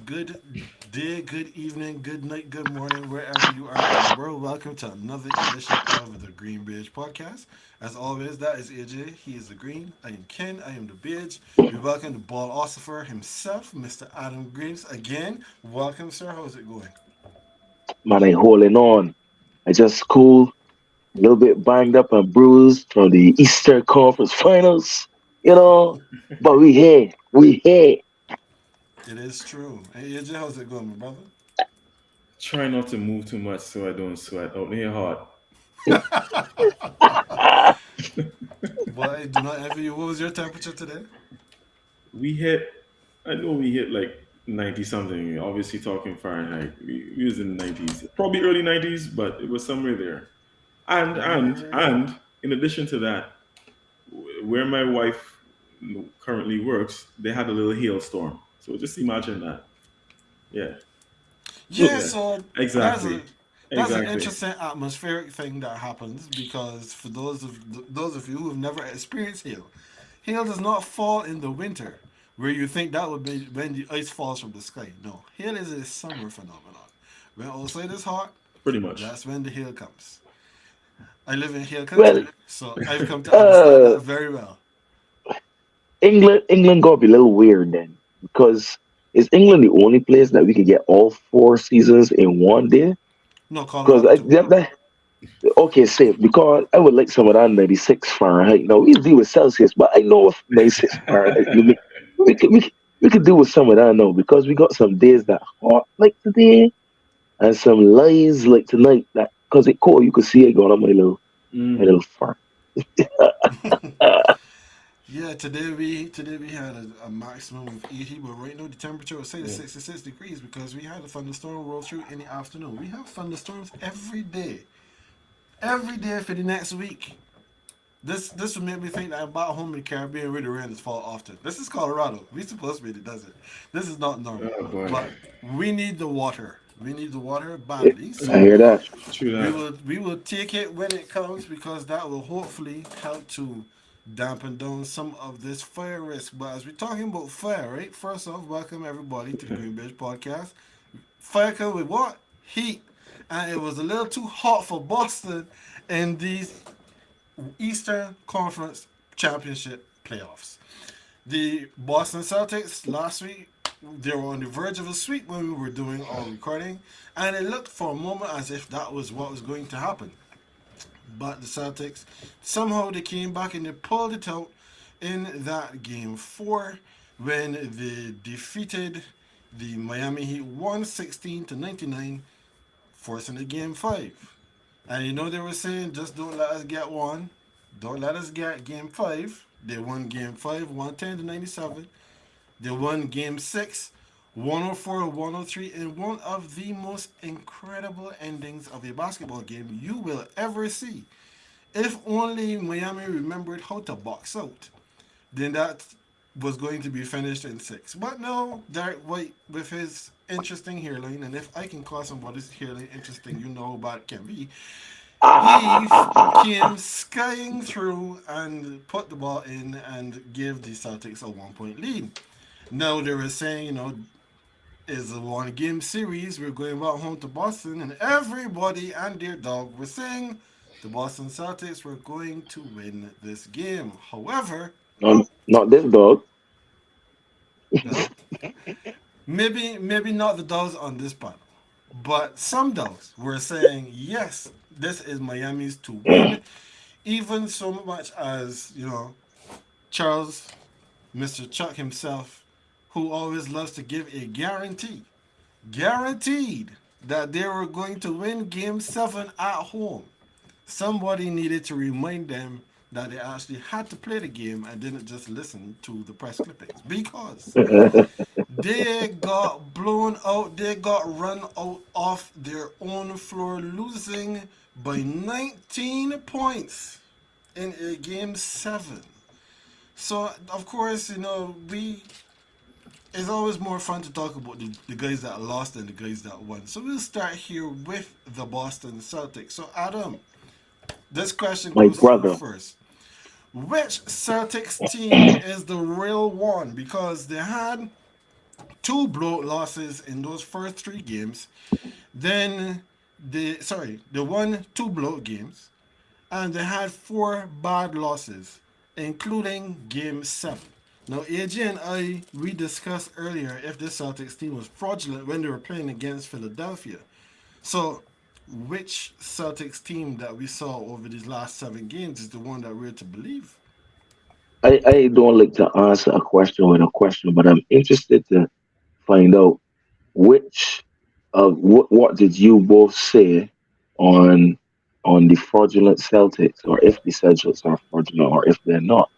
good day, good evening, good night, good morning, wherever you are in the world. Welcome to another edition of the GreenBaje podcast. As always, that is AJ. He is the Green. I am Ken. I am the Beige. We welcome the ball ossifer himself, Mr. Adam Greaves. Again, welcome, sir. How's it going? Man, I holding on. I just cool, a little bit banged up and bruised from the Eastern Conference Finals, you know. But we here. It is true. Hey, AJ, how's it going, my brother? Try not to move too much so I don't sweat. Out here hard. Boy, do not envy you. What was your temperature today? We hit, I know we hit like 90 something. Obviously, talking Fahrenheit. We was in the 90s, probably early 90s, but it was somewhere there. And in addition to that, where my wife currently works, they had a little hailstorm. So just imagine that. Yeah, Yeah, yeah, so that's exactly, a that's an exactly. interesting atmospheric thing that happens because for those of you who have never experienced hail, hail does not fall in the winter where you think that would be when the ice falls from the sky. No, hail is a summer phenomenon. When outside is hot, Pretty much. that's when the hail comes. I live in hail Well, country, so I've come to understand uh, that very well. England got to be a little weird then because is England the only place that we could get all four seasons in one day? No, Because Colorado too. okay, safe. Because I would like some of that 96 Fahrenheit. We deal with Celsius, but I know if 96 Fahrenheit, we could do with some of that now because we got some days that hot like today and some lies like tonight that because it cold you could see it going on my Mm. little farm. Yeah, today we had a maximum of 80, but right now the temperature was say Yeah. 66 degrees because we had a thunderstorm roll through in the afternoon. We have thunderstorms every day for the next week. This would make me think that I'm back home in the Caribbean where the rain is fall often. This is Colorado. We supposed to be in the desert. This is not normal, Oh boy. but we need the water. We need the water badly. I So hear that. True we that. will we will take it when it comes because that will hopefully help to dampen down some of this fire risk. But as we're talking about fire, right? First off, welcome everybody to the GreenBaje podcast. Fire come with what? Heat. And it was a little too hot for Boston in these Eastern Conference Championship playoffs. The Boston Celtics last week, they were on the verge of a sweep when we were doing our recording, and it looked for a moment as if that was what was going to happen. But the Celtics somehow they came back and they pulled it out in that game four when they defeated the Miami Heat 116 to 99, forcing the game five. And you know they were saying just don't let us get one. Don't let us get game five. They won game five, 110 to 97. They won game six, 104 103, in one of the most incredible endings of a basketball game you will ever see. If only Miami remembered how to box out, then that was going to be finished in six. But no, Derek White with his interesting hairline, and if I can call somebody's hairline interesting, you know how bad it can be. He came skying through and put the ball in and gave the Celtics a 1 point lead. Now they were saying, is a one game series. We're going back home to Boston, and everybody and their dog were saying the Boston Celtics were going to win this game. However, Not this dog. well, maybe not the dogs on this panel, but some dogs were saying yes, this is Miami's to win. Even so much as Charles, Mr. Chuck himself, who always loves to give a guaranteed that they were going to win Game 7 at home. Somebody needed to remind them that they actually had to play the game and didn't just listen to the press clippings because they got blown out, they got run out off their own floor, losing by 19 points in a Game 7. So, of course, we it's always more fun to talk about the guys that lost than the guys that won. So we'll start here with the Boston Celtics. So Adam, this question My goes to you brother. first. Which Celtics team is the real one? Because they had two blowout losses in those first three games. Then they won two blowout games, and they had four bad losses, including Game 7. Now, AJ and we discussed earlier if this Celtics team was fraudulent when they were playing against Philadelphia. So, which Celtics team that we saw over these last 7 games is the one that we're to believe? I don't like to answer a question with a question, but I'm interested to find out which what did you both say on the fraudulent Celtics, or if the Celtics are fraudulent, or if they're not,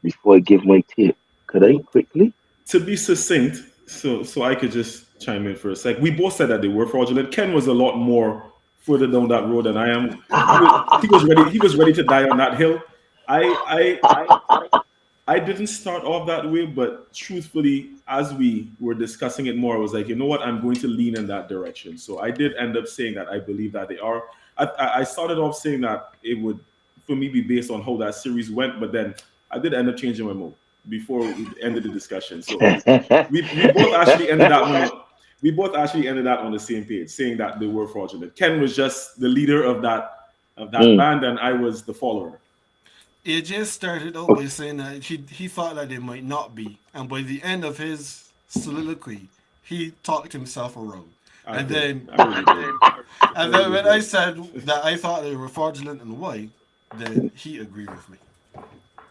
before I give my take. Could I quickly? To be succinct, so I could just chime in for a sec. We both said that they were fraudulent. Ken was a lot more further down that road than I am. He was ready. He was ready to die on that hill. I didn't start off that way, but truthfully, as we were discussing it more, I was like, you know what, I'm going to lean in that direction. So I did end up saying that I believe that they are. I started off saying that it would, for me, be based on how that series went, but then I did end up changing my mode before we ended the discussion. So we both actually ended that one. We both actually ended that on the same page, saying that they were fraudulent. Ken was just the leader of that Mm, band, and I was the follower. AJ started out by okay. saying that he thought that they might not be, and by the end of his soliloquy, he talked himself around. I And did. then, I really did. I and then really when I did. said that I thought they were fraudulent and why, then he agreed with me.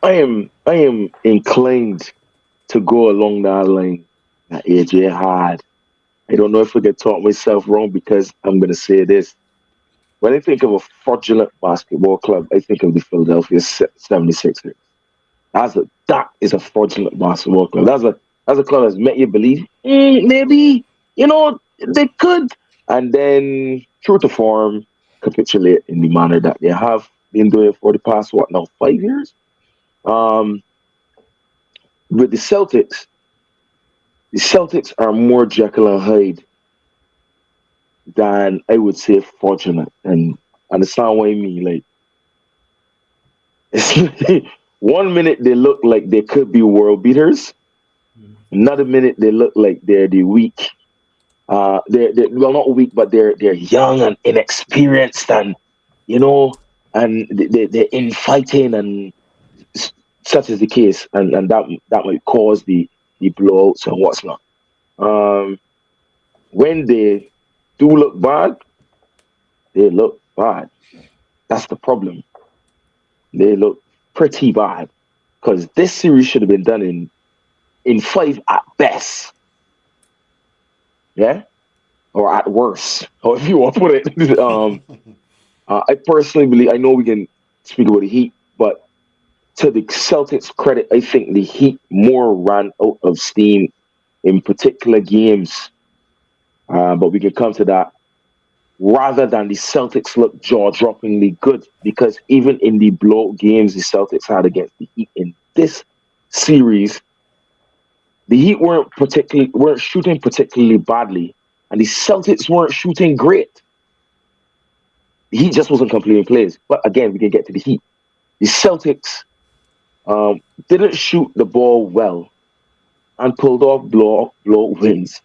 I am inclined to go along that line that AJ had. I don't know if I get taught myself wrong, because I'm gonna say this. When I think of a fraudulent basketball club, I think of the Philadelphia 76ers. That is a fraudulent basketball club. That's a club that's made you believe, maybe, they could, and then true to form, capitulate in the manner that they have been doing for the past, what now, 5 years. Um, with the Celtics are more Jekyll and Hyde than I would say fraudulent, and understand what I mean. Like, one minute they look like they could be world beaters, another minute they look like they're the weak. They're well, not weak, but they're young and inexperienced, and you know, and they're infighting, and s- such is the case, and that might cause the blowouts and what's not. Um, when they do look bad, they look bad. That's the problem. They look pretty bad, because this series should have been done in five at best, yeah, or at worst, or if you want to put it. I personally believe. I know we can speak about the Heat, but to the Celtics' credit, I think the Heat more ran out of steam in particular games. But we can come to that. Rather than the Celtics look jaw-droppingly good, because even in the blowout games the Celtics had against the Heat in this series, the Heat weren't shooting particularly badly, and the Celtics weren't shooting great. The Heat just wasn't completing plays. But again, we can get to the Heat. The Celtics didn't shoot the ball well and pulled off blow wins.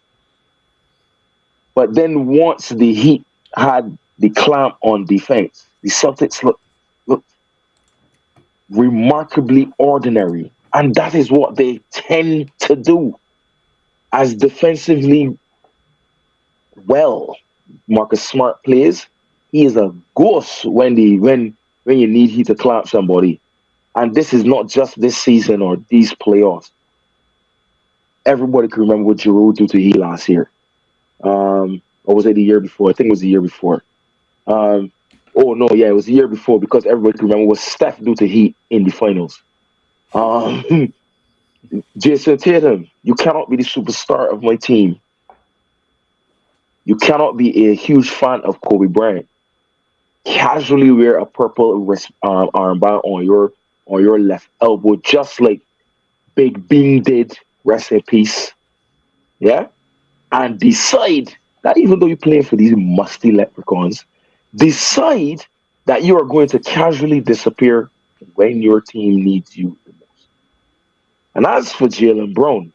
But then once the Heat had the clamp on defense, the Celtics looked remarkably ordinary. And that is what they tend to do, as defensively well Marcus Smart plays. He is a ghost when you need he to clamp somebody. And this is not just this season or these playoffs. Everybody can remember what Giroud did to he last year. Or was it the year before? I think it was the year before. Um, oh no, yeah, it was the year before, because everybody can remember what Steph did to Heat in the finals. Um, Jason Tatum, you cannot be the superstar of my team. You cannot be a huge fan of Kobe Bryant. Casually wear a purple armband on your left elbow, just like Big Bing did. Rest in peace. Yeah, and decide that even though you're playing for these musty leprechauns, decide that you are going to casually disappear when your team needs you the most. And as for Jalen Brown,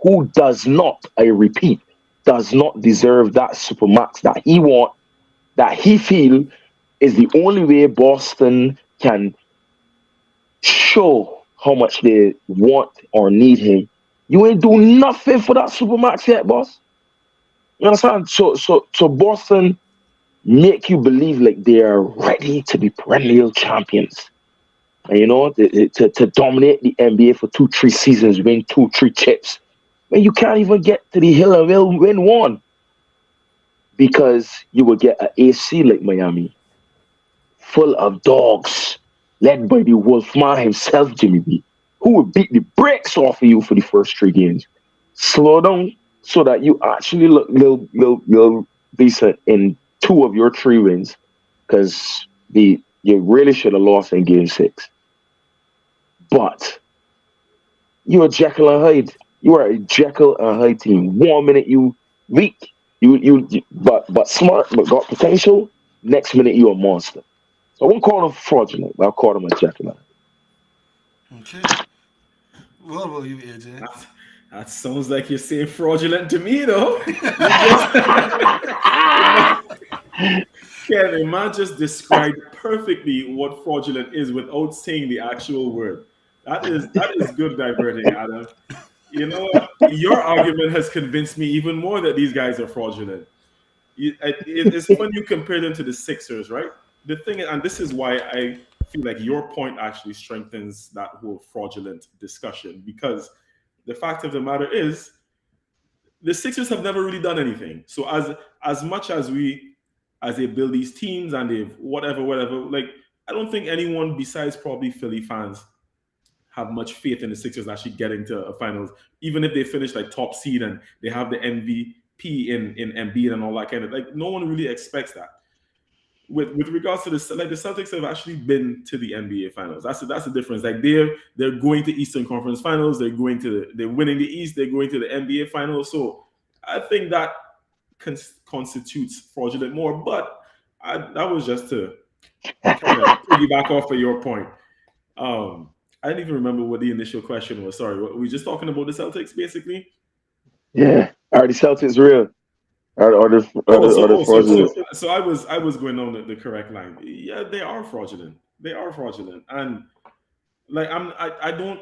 who does not, I repeat, does not deserve that supermax that he want, that he feel is the only way Boston can show how much they want or need him. You ain't do nothing for that supermax yet, boss. You understand? So Boston make you believe like they are ready to be perennial champions. And to dominate the NBA for 2, 3 seasons, win 2, 3 chips. When you can't even get to the hill and will win one because you will get an AC like Miami, full of dogs, led by the Wolfman himself, Jimmy B, who will beat the brakes off of you for the first 3 games. Slow down so that you actually look little decent in 2 of your 3 wins, because the you really should have lost in game 6. But you're a Jekyll and Hyde. You are a Jekyll and Hyde team. 1 minute you weak, but smart, but got potential. Next minute you a monster. So I won't call him fraudulent, but I'll call him a Jekyll and Okay. What about you, AJ? That, that sounds like you're saying fraudulent to me, though. You just Ken, a man just described perfectly what fraudulent is without saying the actual word. That is good diverting, Adam. You know what? Your argument has convinced me even more that these guys are fraudulent. It's when you compare them to the Sixers, right? The thing, and this is why I feel like your point actually strengthens that whole fraudulent discussion, because the fact of the matter is the Sixers have never really done anything. So as much as they build these teams and they've whatever, like I don't think anyone besides probably Philly fans have much faith in the Sixers actually getting to a finals, even if they finish like top seed and they have the MVP in Embiid and all that kind of, like no one really expects that. With regards to the Celtics have actually been to the NBA finals. That's the difference. Like they're going to Eastern Conference Finals. They're winning the East. They're going to the NBA finals. So I think that constitutes fraudulent more. But that was just to kind of piggyback off of your point. I didn't even remember what the initial question was. Sorry, were we just talking about the Celtics basically? Yeah. Are the Celtics real? Are they fraudulent? So I was going on the correct line. Yeah, they are fraudulent. They are fraudulent, and like I don't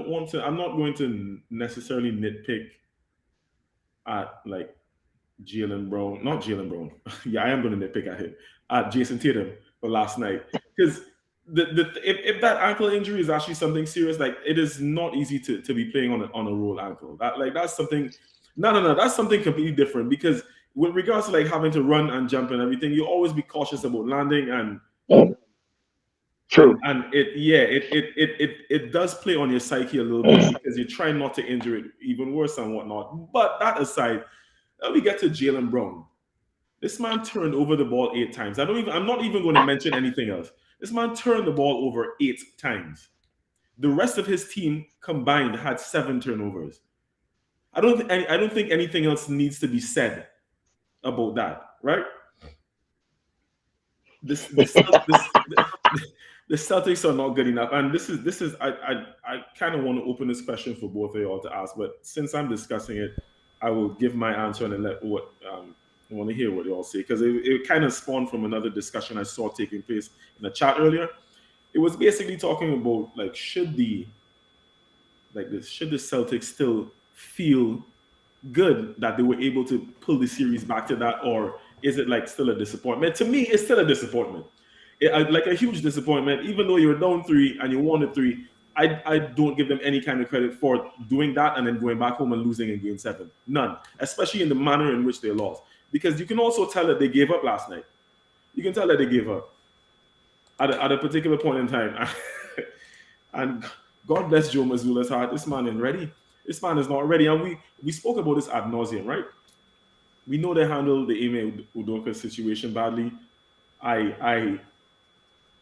want to. I'm not going to necessarily nitpick at like Jalen Brown, not Jalen Brown. Yeah, I am going to nitpick at him, at Jason Tatum for last night, because if that ankle injury is actually something serious, like it is not easy to be playing on a roll ankle. That's something. No, that's something completely different, because with regards to like having to run and jump and everything, you always be cautious about landing and Mm, true. it does play on your psyche a little bit because you try not to injure it even worse and whatnot. But that aside, let me get to Jalen Brown. This man turned over the ball 8 times. I'm not even going to mention anything else. This man turned the ball over 8 times. The rest of his team combined had 7 turnovers. I don't think anything else needs to be said about that, right? This the Celtics are not good enough, and this is I kind of want to open this question for both of y'all to ask, but since I'm discussing it, I will give my answer and then let what I want to hear what y'all say, because it kind of spawned from another discussion I saw taking place in the chat earlier. It was basically talking about like should the Celtics still feel good that they were able to pull the series back to that, or is it like still a disappointment? To me, it's still a disappointment. Like a huge disappointment, even though you're down 3 and you won the 3. I don't give them any kind of credit for doing that and then going back home and losing in game 7. None, especially in the manner in which they lost. Because you can also tell that they gave up last night. You can tell that they gave up at a particular point in time. And God bless Joe Mazzulla's heart. This man ain't ready. This man is not ready. And we spoke about this ad nauseum, right? We know they handled the Ime Udoka situation badly. I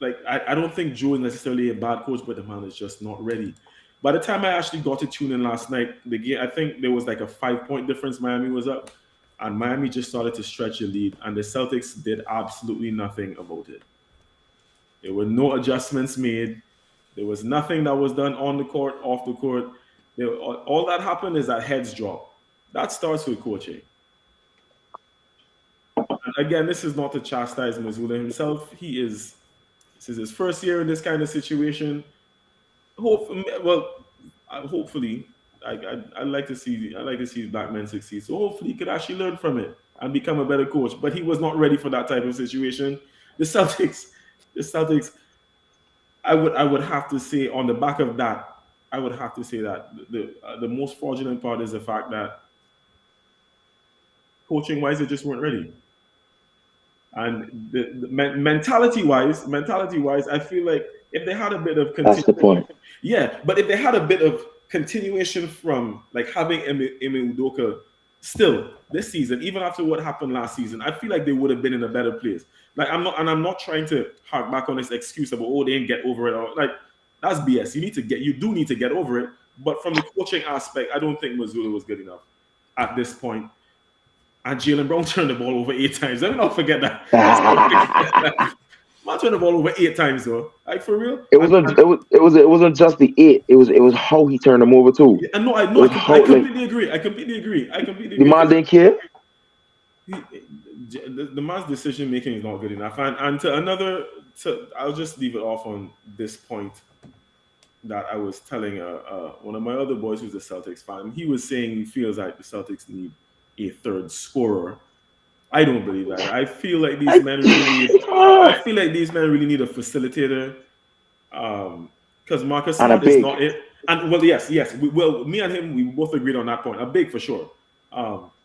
I don't think Joe is necessarily a bad coach, but the man is just not ready. By the time I actually got to tune in last night, the game, I think there was like a 5 point difference. Miami was up, and Miami just started to stretch the lead, and the Celtics did absolutely nothing about it. There were no adjustments made. There was nothing that was done on the court, off the court. All that happened is that heads drop. That starts with coaching. And again, this is not to chastise Missoula himself. This is his first year in this kind of situation. Hope well, hopefully, I like to see black men succeed. So hopefully, he could actually learn from it and become a better coach. But he was not ready for that type of situation. The Celtics, the Celtics. I would have to say on the back of that, I would have to say that the most fraudulent part is the fact that coaching wise, they just weren't ready. And mentality wise, I feel like if they had a bit of That's the point. yeah, but if they had a bit of continuation from like having Emi Udoka still this season, even after what happened last season, I feel like they would have been in a better place. Like I'm not trying to hark back on this excuse about they didn't get over it or like that's BS. You do need to get over it. But from the coaching aspect, I don't think Missoula was good enough at this point. And Jalen Brown turned the ball over 8 times. Let me not forget that. Let's not forget that. Man turned the ball over 8 times though. Like for real. It wasn't. It wasn't just the it. It was how he turned them over too. And no, It was I how like completely agree. I completely agree. I completely the agree man because didn't care. the man's decision making is not good enough. And to another, I'll just leave it off on this point that I was telling one of my other boys who's a Celtics fan. He was saying he feels like the Celtics need a third scorer. I don't believe that. I feel like these men really need. I feel like these men really need a facilitator. Because Marcus And a Smart is big. not it. And well, yes. Well, me and him, we both agreed on that point. A big for sure.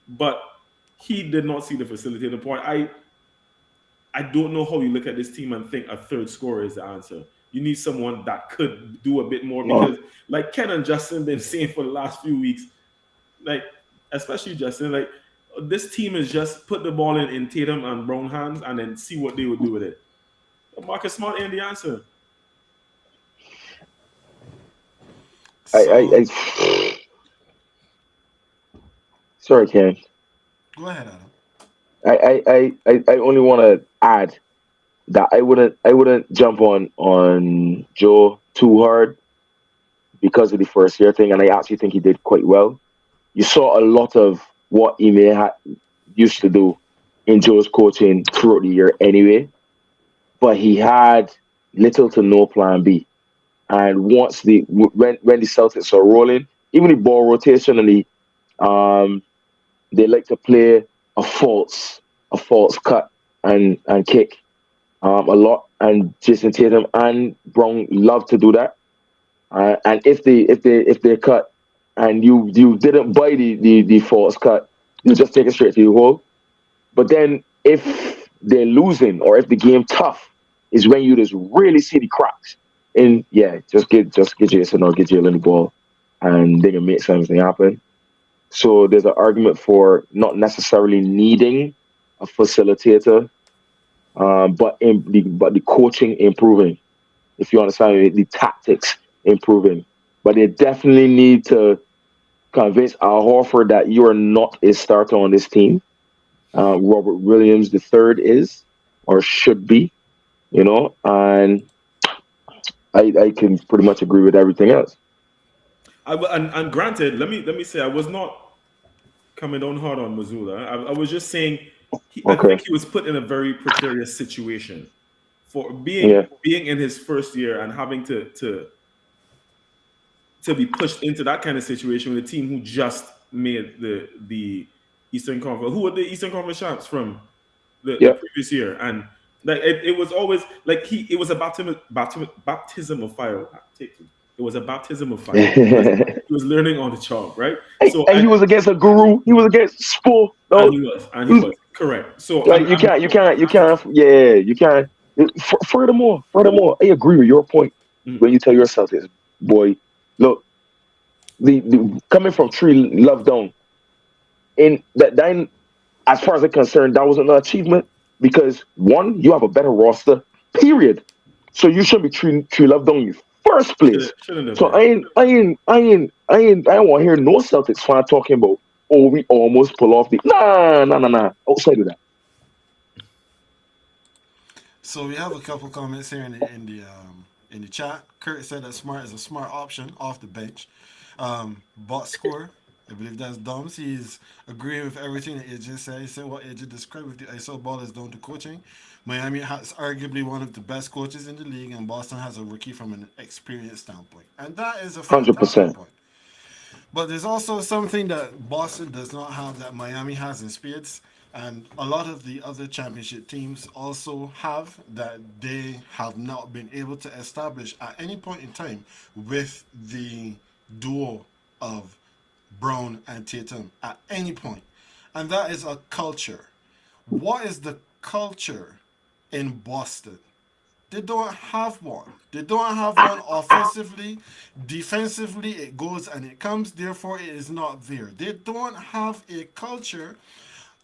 But he did not see the facilitator point. I don't know how you look at this team and think a third scorer is the answer. You need someone that could do a bit more No. because, like Ken and Justin been saying for the last few weeks, like especially Justin, like this team is just put the ball in Tatum and Brown hands and then see what they would do with it. Marcus Smart ain't the answer. So I sorry, Ken. go ahead, Adam. I only want to add that I wouldn't jump on Joe too hard because of the first year thing, and I actually think he did quite well. You saw a lot of what Ime used to do in Joe's coaching throughout the year anyway, but he had little to no plan B. And once when the Celtics are rolling, even the ball rotation and um they like to play a false cut and kick a lot, and Jason Tatum and Brown love to do that. And if they cut and you didn't buy the false cut, you just take it straight to your hole. But then if they're losing or if the game tough, is when you just really see the cracks. And yeah, just get Jason or get Jalen the ball, and they can make something happen. So there's an argument for not necessarily needing a facilitator, but the coaching improving. If you understand me, the tactics improving. But they definitely need to convince Al Horford that you are not a starter on this team. Robert Williams the third is or should be, and I can pretty much agree with everything else. And granted, let me say I was not coming down hard on Missoula. I was just saying I Okay. think he was put in a very precarious situation for Yeah. being in his first year and having to be pushed into that kind of situation with a team who just made the Eastern Conference. Who were the Eastern Conference champs from the Yeah. previous year? And like it was always like it was a baptism of fire. Take two. It was a baptism of fire because he was learning on the job, right? Hey, So and he was against a guru. He was against Spo. No, and he he was was correct. So like you can't. Yeah, you can't. Furthermore, I agree with your point mm, when you tell yourself this, boy. Look, the coming from Tree Love Dome in that as far as I'm concerned, that wasn't an achievement because one, you have a better roster, period. So you should be Tree Love Dome in the first place. shouldn't have So been. I don't want to hear no Celtics fan talking about, oh, we almost pull off the nah. Outside of that. So we have a couple comments here in the chat. Kurt said that Smart is a smart option off the bench. Bot score. I believe that's Doms. He's agreeing with everything that AJ said. He said what AJ described with the ISO ball is down to coaching. Miami has arguably one of the best coaches in the league, and Boston has a rookie from an experience standpoint. And that is a 100%. fantastic point. But there's also something that Boston does not have that Miami has in spades, and a lot of the other championship teams also have that they have not been able to establish at any point in time with the duo of Brown and Tatum at any point. And that is a culture. What is the culture in Boston? They don't have one. They don't have one offensively. Defensively, it goes and it comes. Therefore, it is not there. They don't have a culture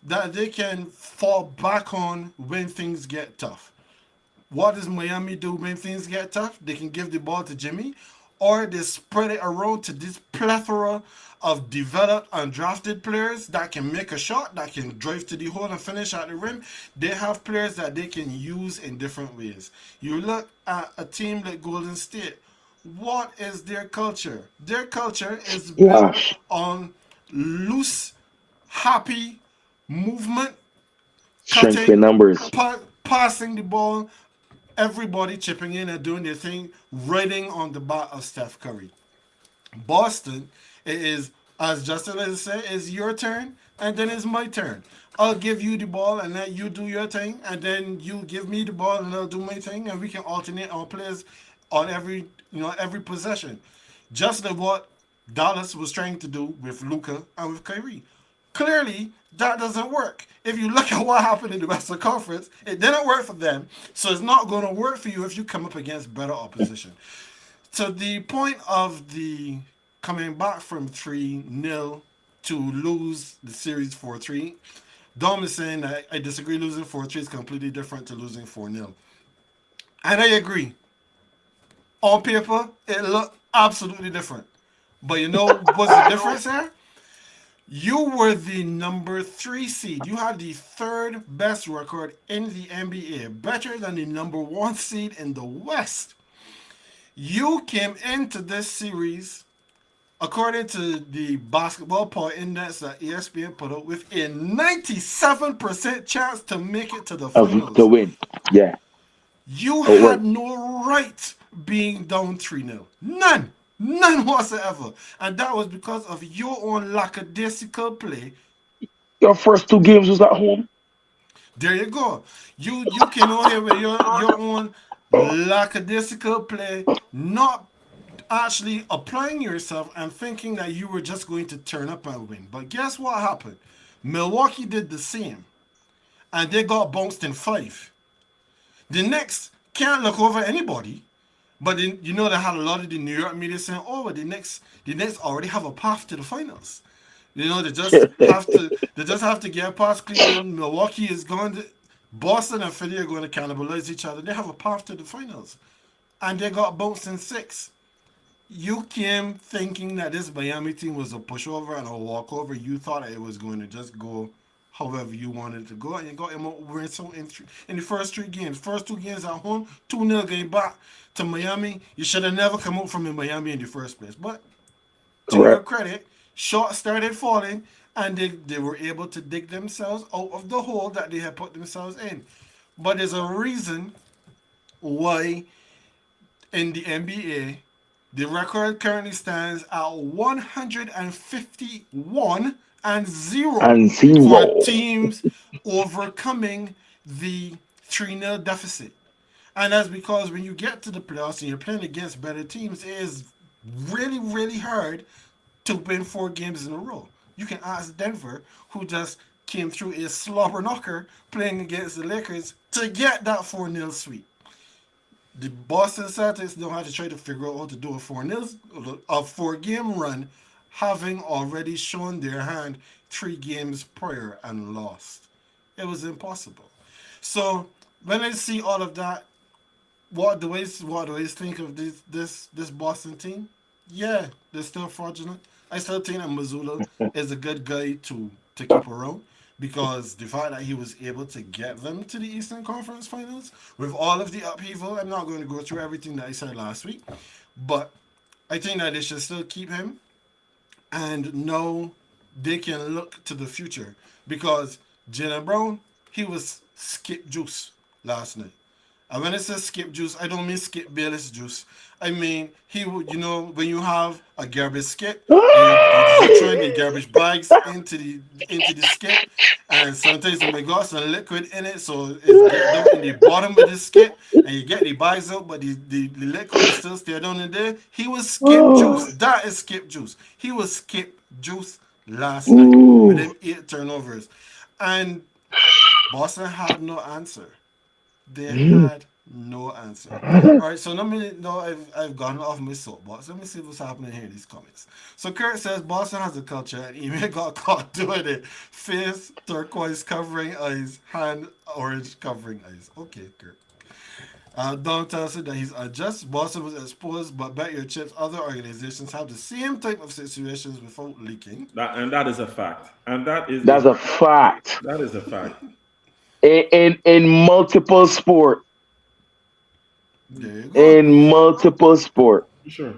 that they can fall back on when things get tough. What does Miami do when things get tough? They can give the ball to Jimmy, or they spread it around to this plethora of developed and drafted players that can make a shot, that can drive to the hole and finish at the rim. They have players that they can use in different ways. You look at a team like Golden State. What is their culture? Their culture is built Splash. on loose, happy movement, Strength in cutting, numbers. passing the ball, everybody chipping in and doing their thing, riding on the back of Steph Curry. Boston, it is, as Justin has said, it's your turn and then it's my turn. I'll give you the ball and let you do your thing, and then you give me the ball and I'll do my thing, and we can alternate our players on every possession. Just like what Dallas was trying to do with Luka and with Kyrie. Clearly, that doesn't work. If you look at what happened in the Western Conference, it didn't work for them, so it's not going to work for you if you come up against better opposition. To the point of the coming back from 3-0 to lose the series 4-3, Dom is saying that I disagree. Losing 4-3 is completely different to losing 4-0. And I agree. On paper, it looked absolutely different. But you know what's the difference here? You were the number 3 seed. You had the third best record in the NBA, better than the number 1 seed in the West. You came into this series, according to the basketball point index that ESPN put out, with a 97% chance to make it to the Of to finals. win. Yeah. You Oh, wait. had no right being down 3-0. None. None whatsoever. And that was because of your own lackadaisical play. Your first two games was at home. There you go. You came out here with your own lackadaisical play, not actually applying yourself and thinking that you were just going to turn up and win. But guess what happened? Milwaukee did the same, and they got bounced in 5. The Knicks can't look over anybody, but then, they had a lot of the New York media saying, "Oh, but the Knicks already have a path to the finals." They just have to get past Cleveland. Milwaukee is going to Boston and Philly are going to cannibalize each other. They have a path to the finals, and they got bounced in 6. You came thinking that this Miami team was a pushover and a walkover. You thought that it was going to just go however you wanted it to go, and you got him over so in the first 3 games. First 2 games at home, 2-0 game back to Miami. You should have never come out from in Miami in the first place. But to your Correct. credit, shots started falling, and they were able to dig themselves out of the hole that they had put themselves in. But there's a reason why in the NBA, the record currently stands at 151-0 And for zero. teams overcoming the 3-0 deficit. And that's because when you get to the playoffs and you're playing against better teams, it is really, really hard to win 4 games in a row. You can ask Denver, who just came through a slobber knocker playing against the Lakers to get that 4-0 sweep. The Boston Celtics don't have to try to figure out how to do a 4-game run, having already shown their hand 3 games prior and lost. It was impossible. So when I see all of that, what do I think of this Boston team? Yeah, they're still fraudulent. I still think that Missoula is a good guy to keep around, because the fact that he was able to get them to the Eastern Conference Finals with all of the upheaval, I'm not going to go through everything that I said last week, but I think that they should still keep him. and now they can look to the future because Jalen Brown, he was skip juice last night. And when I say skip juice, I don't mean skip Bayless juice. I mean, he would, when you have a garbage skip and you're throwing the garbage bags into the skip, and sometimes you may got some liquid in it, so it's get down in the bottom of the skip, and you get the bags out, but the liquid is still stay down in there. He was skip juice. Oh, That is skip juice. He was skip juice last night with ooh. them 8 turnovers, and Boston had no answer. They Mm. had no answer. All right, so let me know I've gone off my soapbox. Let me see what's happening here in these comments. So Kurt says Boston has a culture and even got caught doing it. Face turquoise covering eyes, hand orange covering eyes. Okay, Kurt. Don tells us that he's unjust. Boston was exposed, but bet your chips other organizations have the same type of situations without leaking. That is a fact, and That's a fact. that is a fact. In multiple sport, There you go. in multiple sport. Sure.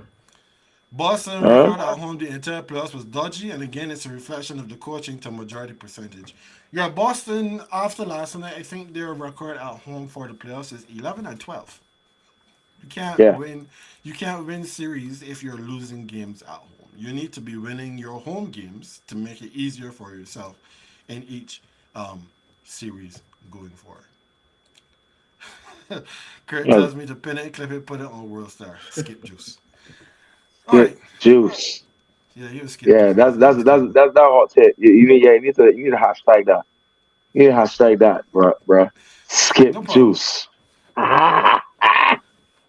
Boston Huh? record at home the entire playoffs was dodgy, and again, it's a reflection of the coaching to majority percentage. Yeah, Boston after last night, I think their record at home for the playoffs is 11-12. You can't Yeah. win. You can't win series if you're losing games at home. You need to be winning your home games to make it easier for yourself in each series going forward. Kurt Uh, tells me to pin it, clip it, put it on World Star. Skip juice. All Skip right. juice. Yeah, he was skip Yeah, juice last night. He was killing it. that's that hot tip. You need to hashtag that. You need to hashtag that, bro. Skip No problem. juice. Ah,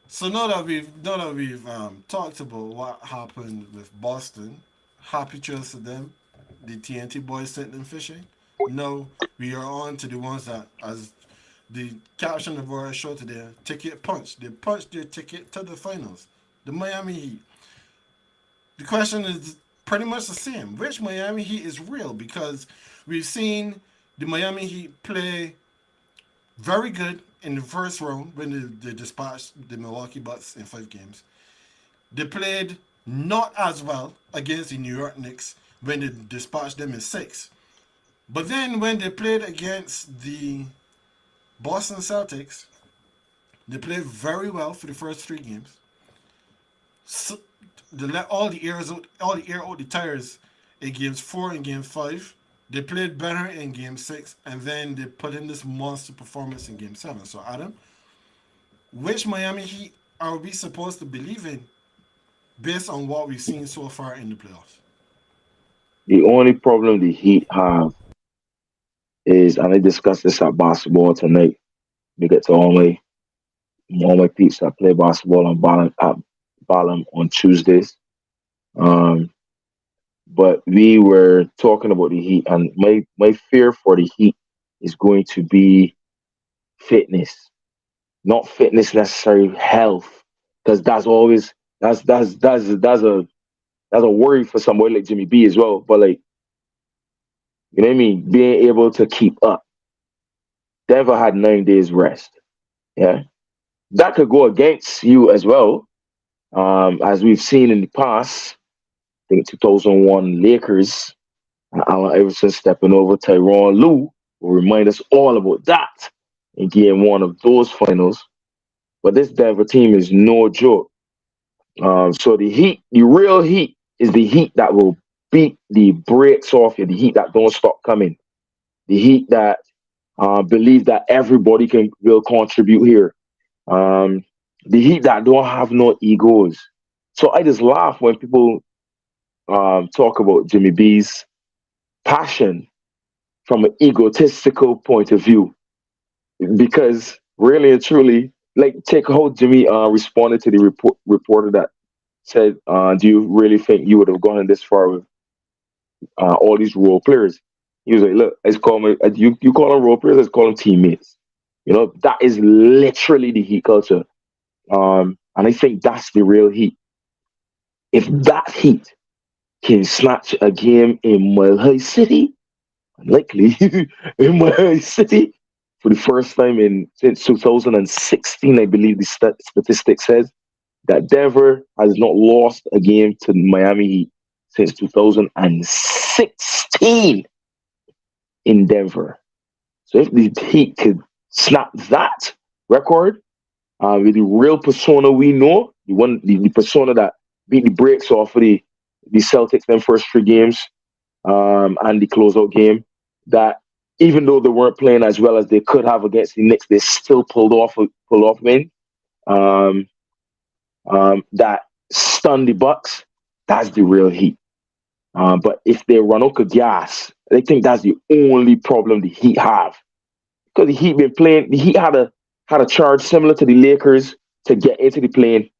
So now that we've talked about what happened with Boston, happy trails to them. The TNT boys sent them fishing. Now we are on to the ones that, as the caption of our show today, ticket punch. They punched their ticket to the finals. The Miami Heat. The question is pretty much the same. Which Miami Heat is real? Because we've seen the Miami Heat play very good in the first round when they dispatched the Milwaukee Bucks in 5 games. They played not as well against the New York Knicks when they dispatched them in 6. But then when they played against the Boston Celtics, they played very well for the first 3 games. So they let all the air out the tires in games 4 and game 5. They played better in game 6, and then they put in this monster performance in game 7. So Adam, which Miami Heat are we supposed to believe in based on what we've seen so far in the playoffs? the only problem the Heat have is, and I discussed this at basketball tonight. We get to all my peeps that play basketball on Ballum on Tuesdays. Um, but we were talking about the Heat, and my fear for the Heat is going to be fitness, not fitness necessarily health, because that's a worry for somebody like Jimmy B as well. But like, you know what I mean, being able to keep up. Denver had 9 days rest. Yeah, that could go against you as well, as we've seen in the past. I think 2001 Lakers, Allen Iverson stepping over Tyronn Lue will remind us all about that in game 1 of those finals. But this Denver team is no joke. So the Heat, the real Heat, is the Heat that will beat the brakes off you, the Heat that don't stop coming, the Heat that believe that everybody can will contribute here, um, the Heat that don't have no egos. So I just laugh when people talk about Jimmy B's passion from an egotistical point of view, because really and truly, like take how Jimmy responded to the reporter that said, "Do you really think you would have gone this far with all these role players?" He was like, "Look, I just call them you call them role players, I just call them teammates." You know, that is literally the Heat culture, and I think that's the real Heat. If that Heat can snatch a game in Mile High City, likely in Mile High City for the first time in since 2016, I believe the statistic says that Denver has not lost a game to Miami Heat since 2016 in Denver. So if the Heat could snap that record with the real persona we know, the persona that beat the brakes off of the Celtics them first three games, and the closeout game, that even though they weren't playing as well as they could have against the Knicks, they still pulled off win. Um, that stunned the Bucks. That's the real Heat. But if they run out of gas, I think that's the only problem the Heat have, because the Heat been playing. The Heat had a charge similar to the Lakers to get into the plane,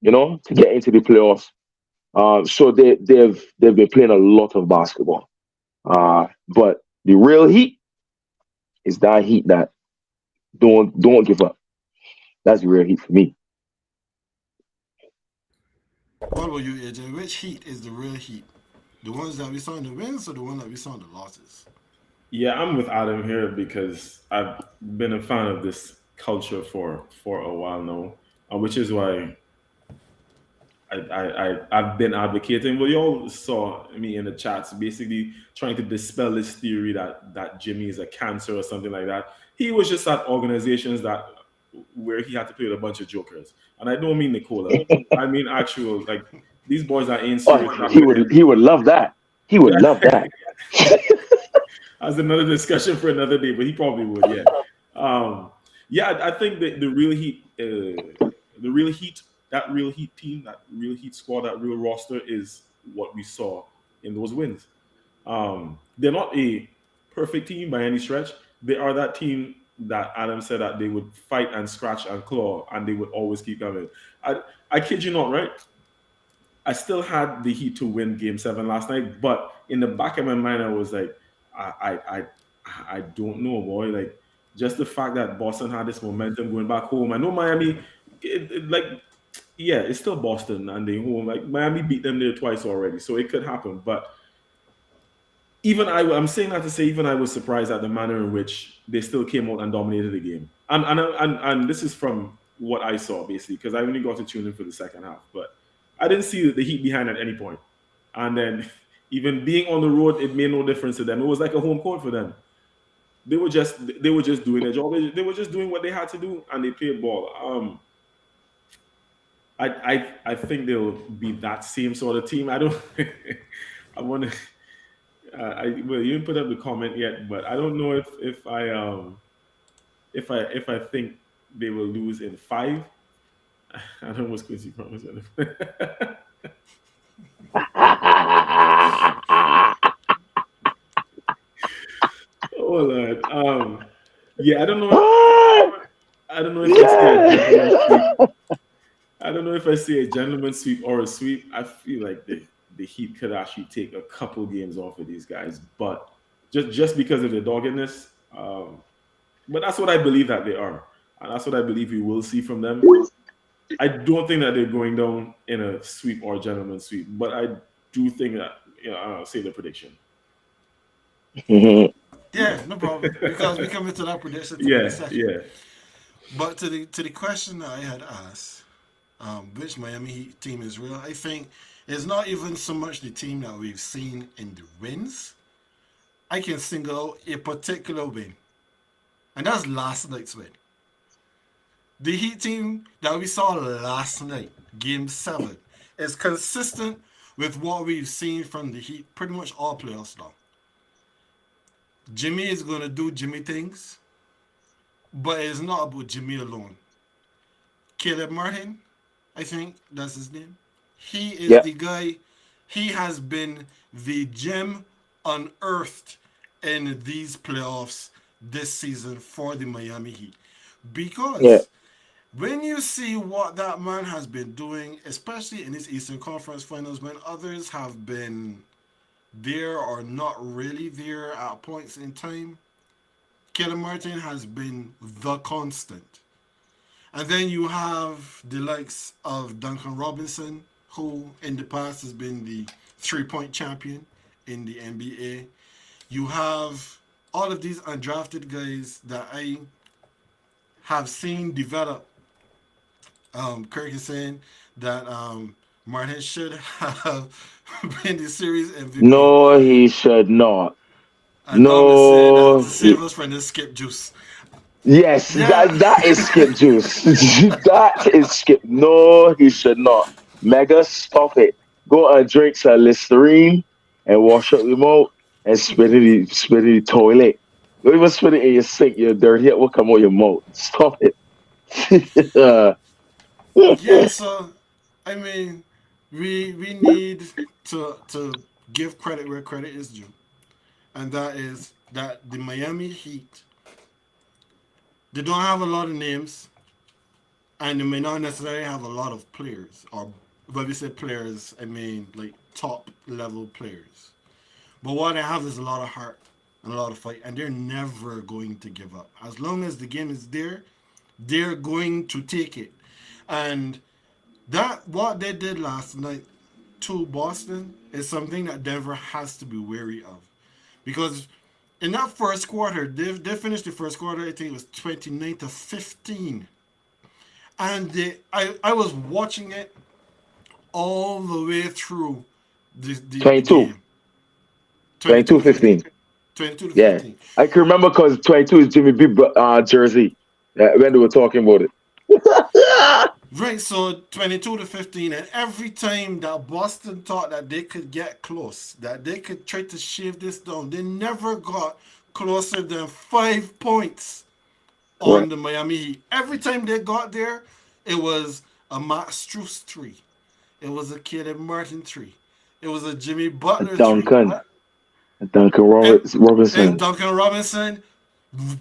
to get into the playoffs. So they've been playing a lot of basketball. But the real Heat is that Heat that don't give up. That's the real Heat for me. What about you, AJ? Which Heat is the real Heat? The ones that we saw in the wins or the one that we saw in the losses? Yeah, I'm with Adam here because I've been a fan of this culture for a while now, which is why I've been advocating. Well, you all saw me in the chats, basically trying to dispel this theory that Jimmy is a cancer or something like that. He was just at organizations that where he had to play with a bunch of jokers, and I don't mean Nicola. I mean actual like these boys that ain't serious Oh, enough with him. he would love that. He would love Yeah, that. that's another discussion for another day, but he probably would. Yeah, yeah. I think that the real heat, that real heat team, that real heat squad, that real roster is what we saw in those wins. They're not a perfect team by any stretch. They are that team that Adam said that they would fight and scratch and claw, and they would always keep coming. I kid you not, right? I still had the Heat to win Game Seven last night, but in the back of my mind, I was like, I, I, I, I don't know, boy. Like, just the fact that Boston had this momentum going back home. I know Miami, like, yeah, it's still Boston and they home. Like Miami beat them there twice already, so it could happen. But I'm saying that to say, even I was surprised at the manner in which they still came out and dominated the game. And this is from what I saw basically, because I only got to tune in for the second half, but I didn't see the Heat behind at any point. And then even being on the road, it made no difference to them. It was like a home court for them. They were just doing their job. They were just doing what they had to do, and they played ball. I think they'll be that same sort of team. I don't. I want to. Well, you didn't put up the comment yet, but I don't know if I think they will lose in five. I don't know what's Quincy promise. Oh Lord. Yeah, I don't know. I don't know if I see a gentleman sweep. Yeah. I don't know if I see a gentleman sweep or a sweep. I feel like the Heat could actually take a couple games off of these guys, but just because of their doggedness. But that's what I believe that they are, and that's what I believe we will see from them. I don't think that they're going down in a sweep or a gentleman sweep, but I do think that I'll say the prediction. Mhm. Yeah, no problem. Because we come into that prediction thing in a Yeah, second. yeah. But to the question that I had asked, which Miami Heat team is real? I think it's not even so much the team that we've seen in the wins. I can single out a particular win, and that's last night's win. The Heat team that we saw last night, Game 7, is consistent with what we've seen from the Heat pretty much all playoffs now. Jimmy is going to do Jimmy things, but it's not about Jimmy alone. Caleb Martin, I think that's his name. He is Yeah. the guy. He has been the gem unearthed in these playoffs this season for the Miami Heat. Yeah. Because when you see what that man has been doing, especially in his Eastern Conference Finals, when others have been there or not really there at points in time, Caleb Martin has been the constant. And then you have the likes of Duncan Robinson, who in the past has been the 3 point champion in the NBA. You have all of these undrafted guys that I have seen develop. Kirk is saying that Martin should have been the series MVP. No, he should not. And Dom is saying that No, to save he. us from this skip juice. Yes, Yeah. that is skip juice. That is skip. No, he should not. Mega, stop it. Go and drink some Listerine and wash up your mouth and spit it in the toilet. Don't even spit it in your sink. Your dirty it will come out your mouth. Stop it. Yeah, so I mean, we need to give credit where credit is due, and that is that the Miami Heat, they don't have a lot of names, and they may not necessarily have a lot of players. Or when we say players, I mean like top level players. But what they have is a lot of heart and a lot of fight, and they're never going to give up. As long as the game is there, they're going to take it. And that what they did last night to Boston is something that Denver has to be wary of. Because in that first quarter, they finished the first quarter, I think it was 29-15. And I was watching it all the way through the 22. game. 22 22 to 15. 15. 22 to Yeah. 15. I can remember because 22 is Jimmy B jersey when they were talking about it. Right, so 22 to 15, and every time that Boston thought that they could get close, that they could try to shave this down, they never got closer than 5 points Right. on the Miami Heat. Every time they got there, it was a Max Strus 3. It was a Caleb Martin 3. It was a Jimmy Butler 3. Duncan. Duncan And, and Robinson. Duncan Robinson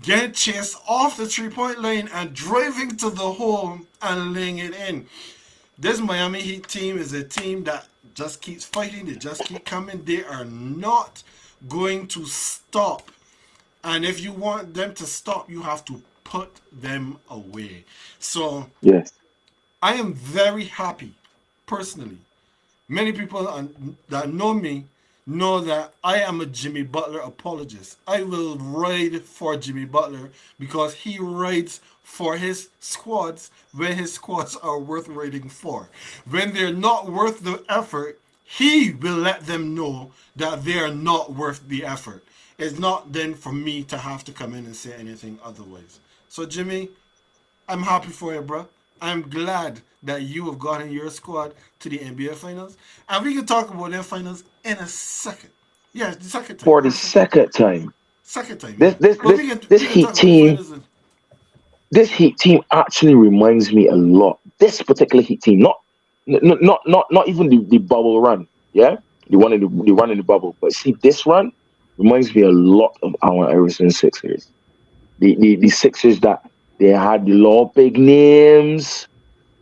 getting chased off the 3 point line and driving to the hole and laying it in. This Miami Heat team is a team that just keeps fighting. They just keep coming. They are not going to stop. And if you want them to stop, you have to put them away. So Yes. I am very happy, personally. Many people that know me know that I am a Jimmy Butler apologist. I will ride for Jimmy Butler because he rides for his squads when his squads are worth riding for. When they're not worth the effort, he will let them know that they are not worth the effort. It's not then for me to have to come in and say anything otherwise. So Jimmy, I'm happy for you, bro. I'm glad that you have gotten your squad to the NBA Finals, and we can talk about their finals in a second. Yeah, the second time. For the second time. Second time, This yeah. this But this this we can Heat talk about the team finals. And, this Heat team actually reminds me a lot. This particular Heat team, not even the bubble run, yeah, the run in the bubble, but see this run reminds me a lot of our Arizona Sixers. The Sixers that they had the law big names,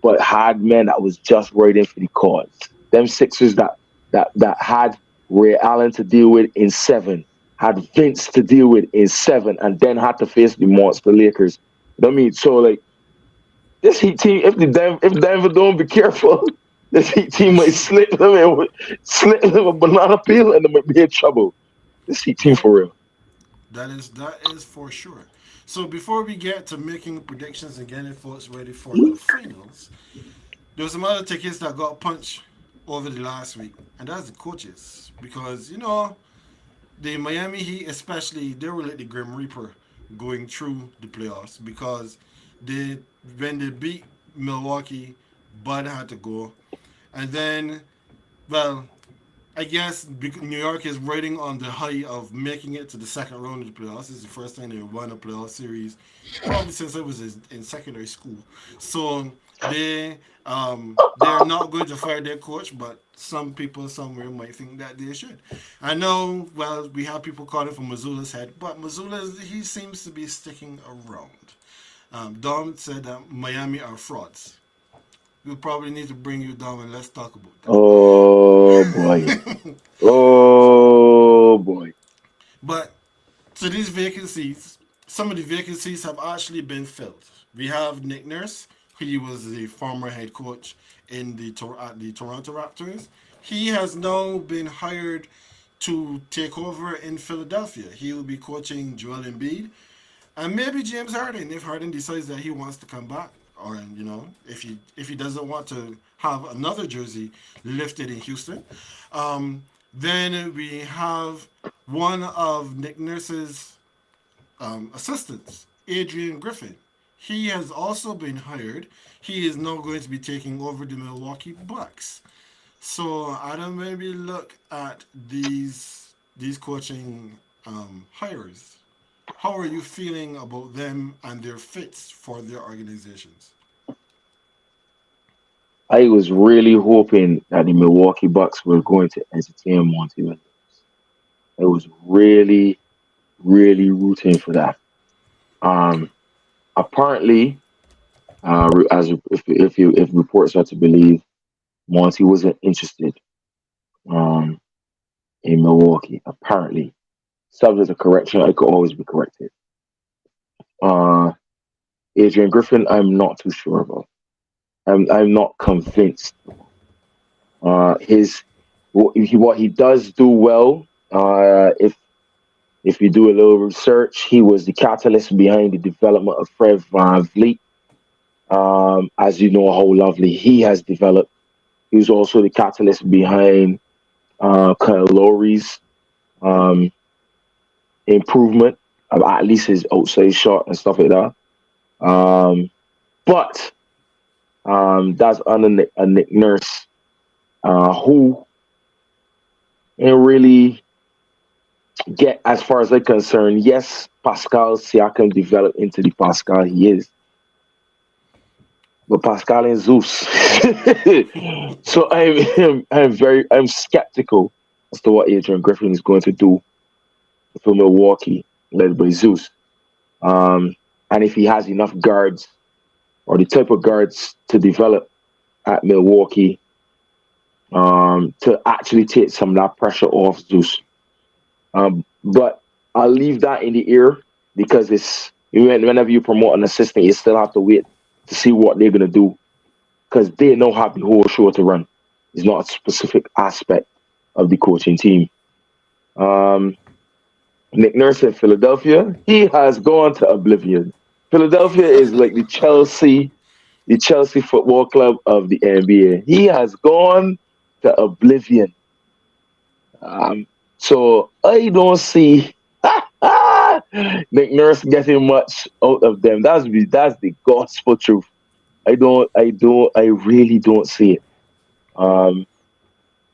but had men that was just right in for the cause. Them Sixers that had Ray Allen to deal with in seven, had Vince to deal with in seven, and then had to face the monster Lakers. You know what I mean? So like this Heat team, if Denver don't be careful, this Heat team might slip them a banana peel and they might be in trouble. This Heat team yeah, for real. that is for sure. So before we get to making predictions and getting folks ready for the finals, there was some other tickets that got punched over the last week, and that's the coaches because the Miami Heat, especially, they were like the Grim Reaper going through the playoffs because they when they beat Milwaukee, Bud had to go, and then, well, I guess New York is riding on the high of making it to the second round of the playoffs. This is the first time they won a playoff series, probably since I was in secondary school. So they're not going to fire their coach, but some people somewhere might think that they should. I know. Well, we have people calling for Missoula's head, but Missoula, he seems to be sticking around. Dom said that Miami are frauds. We'll probably need to bring you down and let's talk about Oh boy. that. Oh boy. But so these vacancies, some of the vacancies have actually been filled. We have Nick Nurse, he was the former head coach in at the Toronto Raptors. He has now been hired to take over in Philadelphia. He will be coaching Joel Embiid and maybe James Harden if Harden decides that he wants to come back. or if he doesn't want to have another jersey lifted in Houston. Then we have one of Nick Nurse's assistants, Adrian Griffin. He has also been hired. He is now going to be taking over the Milwaukee Bucks. So Adam, maybe look at these coaching hires. How are you feeling about them and their fits for their organizations? I was really hoping that the Milwaukee Bucks were going to entertain Monty Williams. I was really, really rooting for that. Um, Apparently, as if reports are to believe, Monty wasn't interested um, in Milwaukee. Apparently, subject to correction, I could always be corrected. Uh, Adrian Griffin, I'm not too sure about. I'm not convinced. His what he does do well. If you do a little research, he was the catalyst behind the development of Fred Van Vliet. As you know how lovely he has developed. He was also the catalyst behind Kyle Lowry's um, improvement, at least his outside shot and stuff like that. Um, but that's under a Nick Nurse, who ain't really get as far as I'm concerned. Yes, Pascal Siakam developed into the Pascal he is, but Pascal and Zeus. So I'm skeptical as to what Adrian Griffin is going to do for Milwaukee, led by Zeus. Um, and if he has enough guards or the type of guards to develop at Milwaukee to actually take some of that pressure off Zeus. But I'll leave that in the air because whenever you promote an assistant, you still have to wait to see what they're gonna do because they know how the whole show to run. It's not a specific aspect of the coaching team. Um, Nick Nurse in Philadelphia, he has gone to oblivion. Philadelphia is like the Chelsea Football Club of the NBA. He has gone to oblivion. Um, so I don't see Nick Nurse getting much out of them. That's the gospel truth. I really don't see it. Um,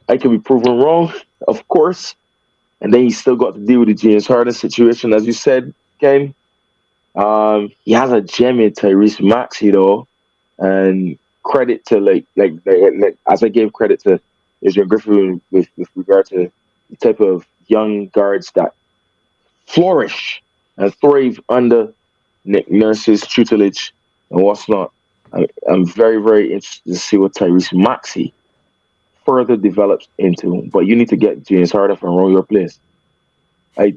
I can be proven wrong, of course. And then he still got to deal with the James Harden situation, as you said, Ken. He has a gem in Tyrese Maxey though, and credit to as I gave credit to Israel Griffin with regard to the type of young guards that flourish and thrive under Nick Nurse's tutelage and what's not. I'm very, very interested to see what Tyrese Maxey further develops into. But you need to get James Harden from Roll Your Place. I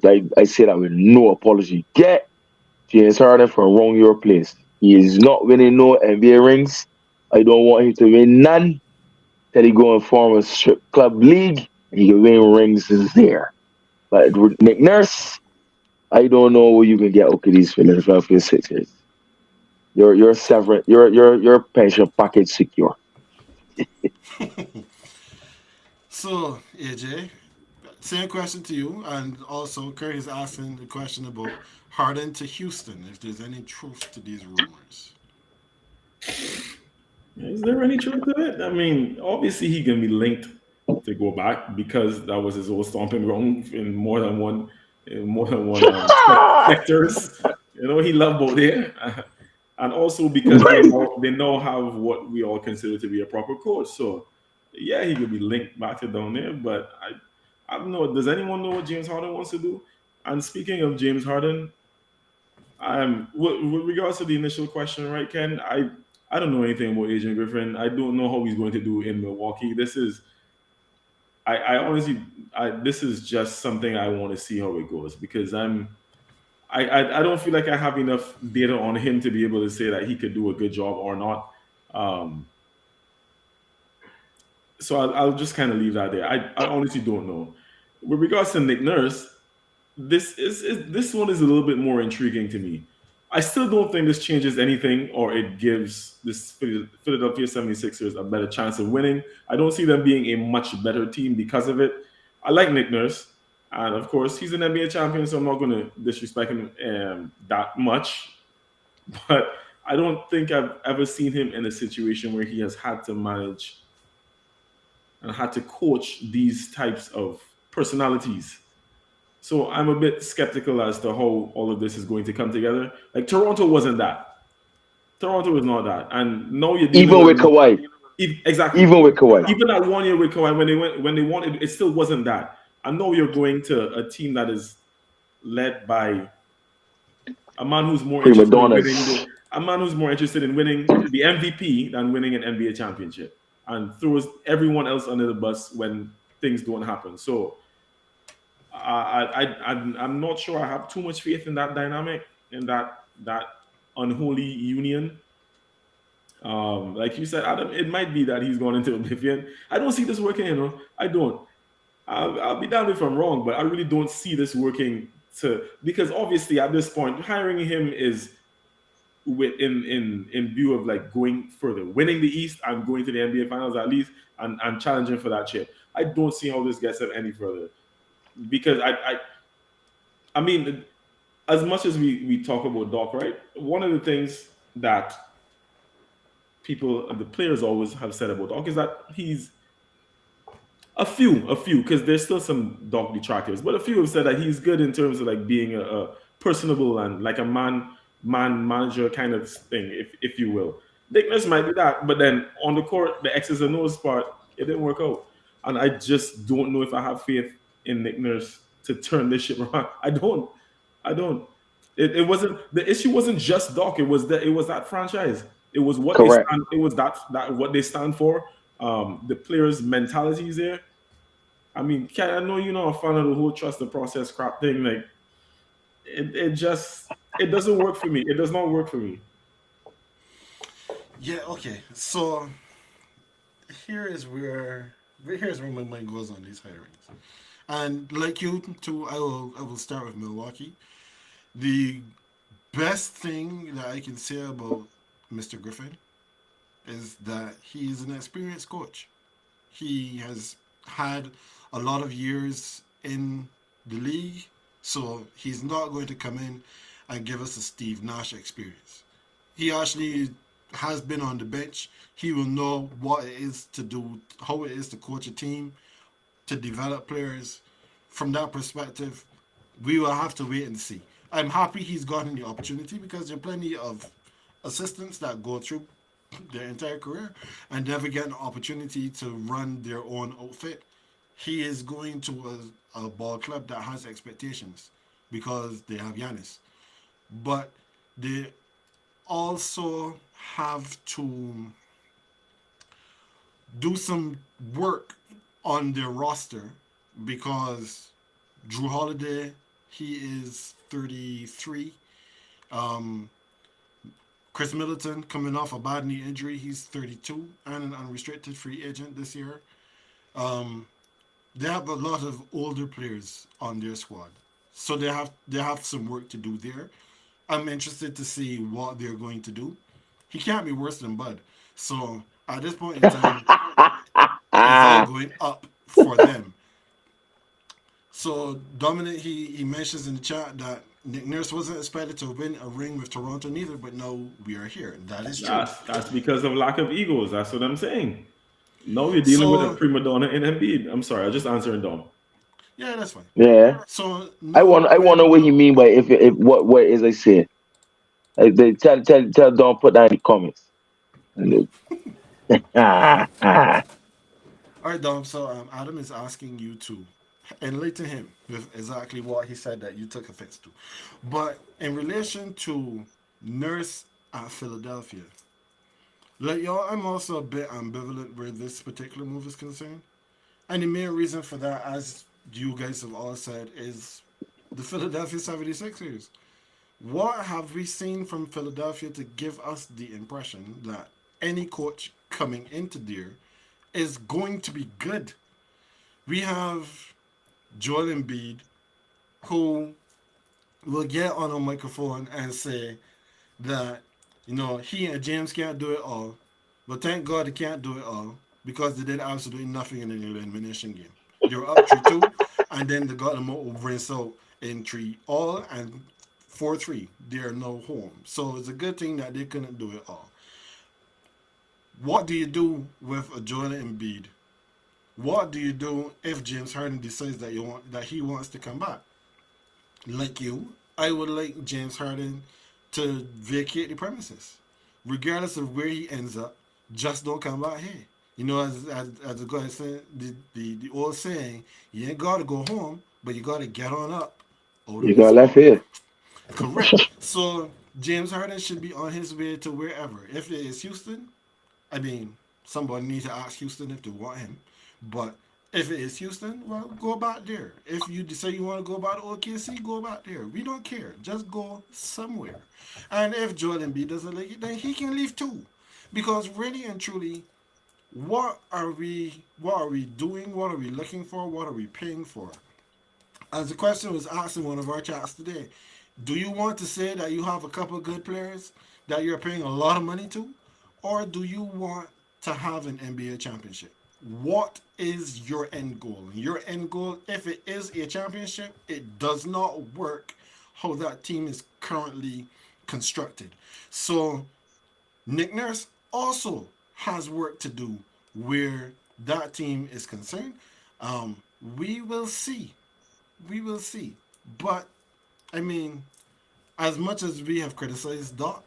say that with no apology. Get James Harden from Roll Your Place. He is not winning no NBA rings. I don't want him to win none. Till he go and form a strip club league. He can win rings there. But with Nick Nurse, I don't know what you can get okay these Philadelphia Sixers. Your pension package secure. So, AJ, same question to you, and also Kurt is asking the question about Harden to Houston. If there's any truth to these rumors. Is there any truth to it? I mean, obviously he can be linked to go back because that was his old stomping ground in more than one sectors. You know, he loved both there, and also because they now have what we all consider to be a proper coach. So, yeah, he could be linked back to down there. But I don't know. Does anyone know what James Harden wants to do? And speaking of James Harden, with regards to the initial question, right, Ken? I don't know anything about Adrian Griffin. I don't know how he's going to do in Milwaukee. I honestly, this is just something I want to see how it goes because I don't feel like I have enough data on him to be able to say that he could do a good job or not. Um, so I'll just kind of leave that there. I honestly don't know. With regards to Nick Nurse, this one is a little bit more intriguing to me. I still don't think this changes anything or it gives this Philadelphia 76ers a better chance of winning. I don't see them being a much better team because of it. I like Nick Nurse, and of course, he's an NBA champion, so I'm not going to disrespect him that much. But I don't think I've ever seen him in a situation where he has had to manage and had to coach these types of personalities. So I'm a bit skeptical as to how all of this is going to come together. Like Toronto wasn't that. Toronto is not that. And now you're dealing Even with with Kawhi, exactly. even with Kawhi, Even that 1 year with Kawhi when they wanted, it still wasn't that. I know you're going to a team that is led by a man who's more prima interested in winning donnas. a man who's more interested in winning the MVP than winning an NBA championship, and throws everyone else under the bus when things don't happen. So I'm not sure I have too much faith in that dynamic, in that unholy union. Like you said, Adam, it might be that he's gone into oblivion. I don't see this working. I don't. I'll be damned if I'm wrong, but I really don't see this working. To because obviously at this point, hiring him is with in view of like going further, winning the East and going to the NBA Finals at least, and challenging for that chip. I don't see how this gets them any further because I mean, as much as we talk about Doc, right? One of the things that the players always have said about Doc is that he's a few, because there's still some Doc detractors, but a few have said that he's good in terms of like being a personable and like a man manager kind of thing, if you will. Nick Nurse might be that, but then on the court, the X's and O's part, it didn't work out, and I just don't know if I have faith in Nick Nurse to turn this shit around. I don't. It wasn't the issue. Wasn't just Doc. It was that franchise. It was what they Correct. stand. It was that what they stand for. The players' mentalities there. I mean, Kat, I know you're not a fan of the whole trust the process crap thing. Like it doesn't work for me. It does not work for me. Yeah, okay. So here is where here's where my mind goes on these hirings. And like you too, I will start with Milwaukee. The best thing that I can say about Mr. Griffin is that he is an experienced coach. He has had a lot of years in the league, so he's not going to come in and give us a Steve Nash experience. He actually has been on the bench. He will know what it is to do, how it is to coach a team, to develop players. From that perspective, we will have to wait and see. I'm happy he's gotten the opportunity because there are plenty of assistants that go through their entire career and never get an opportunity to run their own outfit. He is going to a ball club that has expectations because they have Giannis. But they also have to do some work on their roster because Drew Holiday, he is 33. Um, Chris Middleton coming off a bad knee injury, he's 32 and an unrestricted free agent this year. Um, they have a lot of older players on their squad, so they have some work to do there. I'm interested to see what they're going to do. He can't be worse than Bud, so at this point in time, it's all going up for them. So Dominic, he mentions in the chat that Nick Nurse wasn't expected to win a ring with Toronto neither, but now we are here. That is true. That's because of lack of egos. That's what I'm saying. No, you're dealing with a So prima donna in Embiid. I'm sorry, I just answering dumb. yeah, that's fine. Yeah. So I now want I want to know what when he mean by if what is I say. They tell don't put that in the comments. And all right, Dom. So Adam is asking you to enlighten him with exactly what he said that you took offense to, but in relation to Nurse at Philadelphia, like y'all, I'm also a bit ambivalent where this particular move is concerned. And the main reason for that, as you guys have all said, is the Philadelphia 76ers. What have we seen from Philadelphia to give us the impression that any coach coming into there is going to be good? We have Joel Embiid, who will get on a microphone and say that he and James can't do it all, but thank God they can't do it all because they did absolutely nothing in the elimination game. They were up 3-2, and then they got them over and so in 3-all and 4-3. They are now home, so it's a good thing that they couldn't do it all. What do you do with a Joel Embiid? What do you do if James Harden decides that he wants to come back? Like you, I would like James Harden to vacate the premises, regardless of where he ends up. Just don't come back here. As the guy said, the old saying, you ain't gotta go home, but you gotta get on up out of You this got left spot. here. Correct. So James Harden should be on his way to wherever. If it is Houston, I mean, somebody needs to ask Houston if they want him. But if it is Houston, well, go back there. If you decide you want to go back to OKC, go back there. We don't care. Just go somewhere. And if Joel Embiid doesn't like it, then he can leave too. Because really and truly, what are we doing? What are we looking for? What are we paying for? As the question was asked in one of our chats today, do you want to say that you have a couple of good players that you're paying a lot of money to? Or do you want to have an NBA championship? What is your end goal? Your end goal, if it is a championship, it does not work how that team is currently constructed. So Nick Nurse also has work to do where that team is concerned. Um, we will see. We will see. But I mean, as much as we have criticized Dot,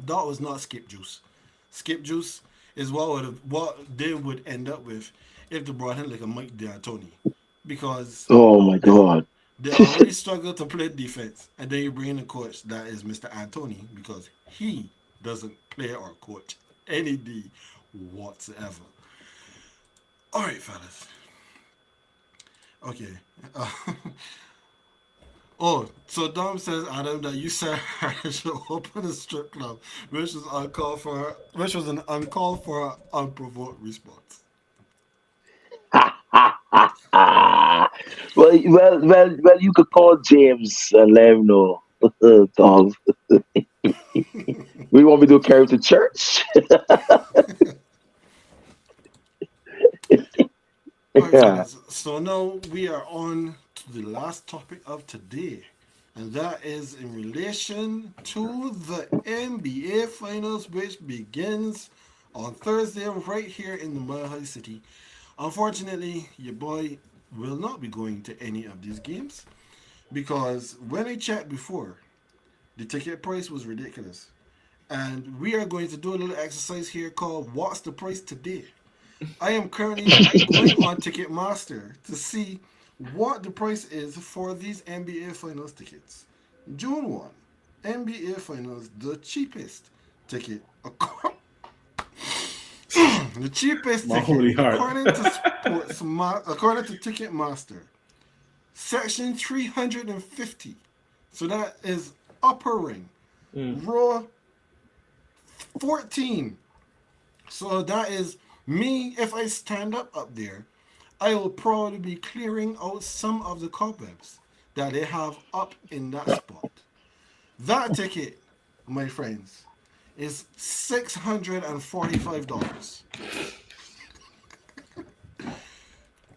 Dot was not skip juice. Skip juice is what they would end up with if they brought in like a Mike D'Antoni, because Oh my they God. they already struggle to play defense, and then you bring in a coach that is Mr. Antoni because he doesn't play or coach any D whatsoever. All right, fellas. Okay. Uh, Oh, so Dom says, Adam, that you said I should open a strip club, which was an uncalled for, unprovoked response. Well, you could call James and let him know. Dog, we want me to carry him to church. All right, Yeah. fellas. So now we are on to the last topic of today, and that is in relation to the NBA Finals, which begins on Thursday right here in the Mile High City. Unfortunately, your boy will not be going to any of these games because when I checked before, the ticket price was ridiculous. And we are going to do a little exercise here called What's the Price Today? I am currently going on Ticketmaster to see what the price is for these NBA Finals tickets. June 1, NBA Finals, the cheapest ticket, the cheapest My ticket, holy heart. according to Ticketmaster, section 350. So that is upper ring, Mm. row 14. So that is me. If I stand up there, I will probably be clearing out some of the cobwebs that they have up in that spot. That ticket, my friends, is $645.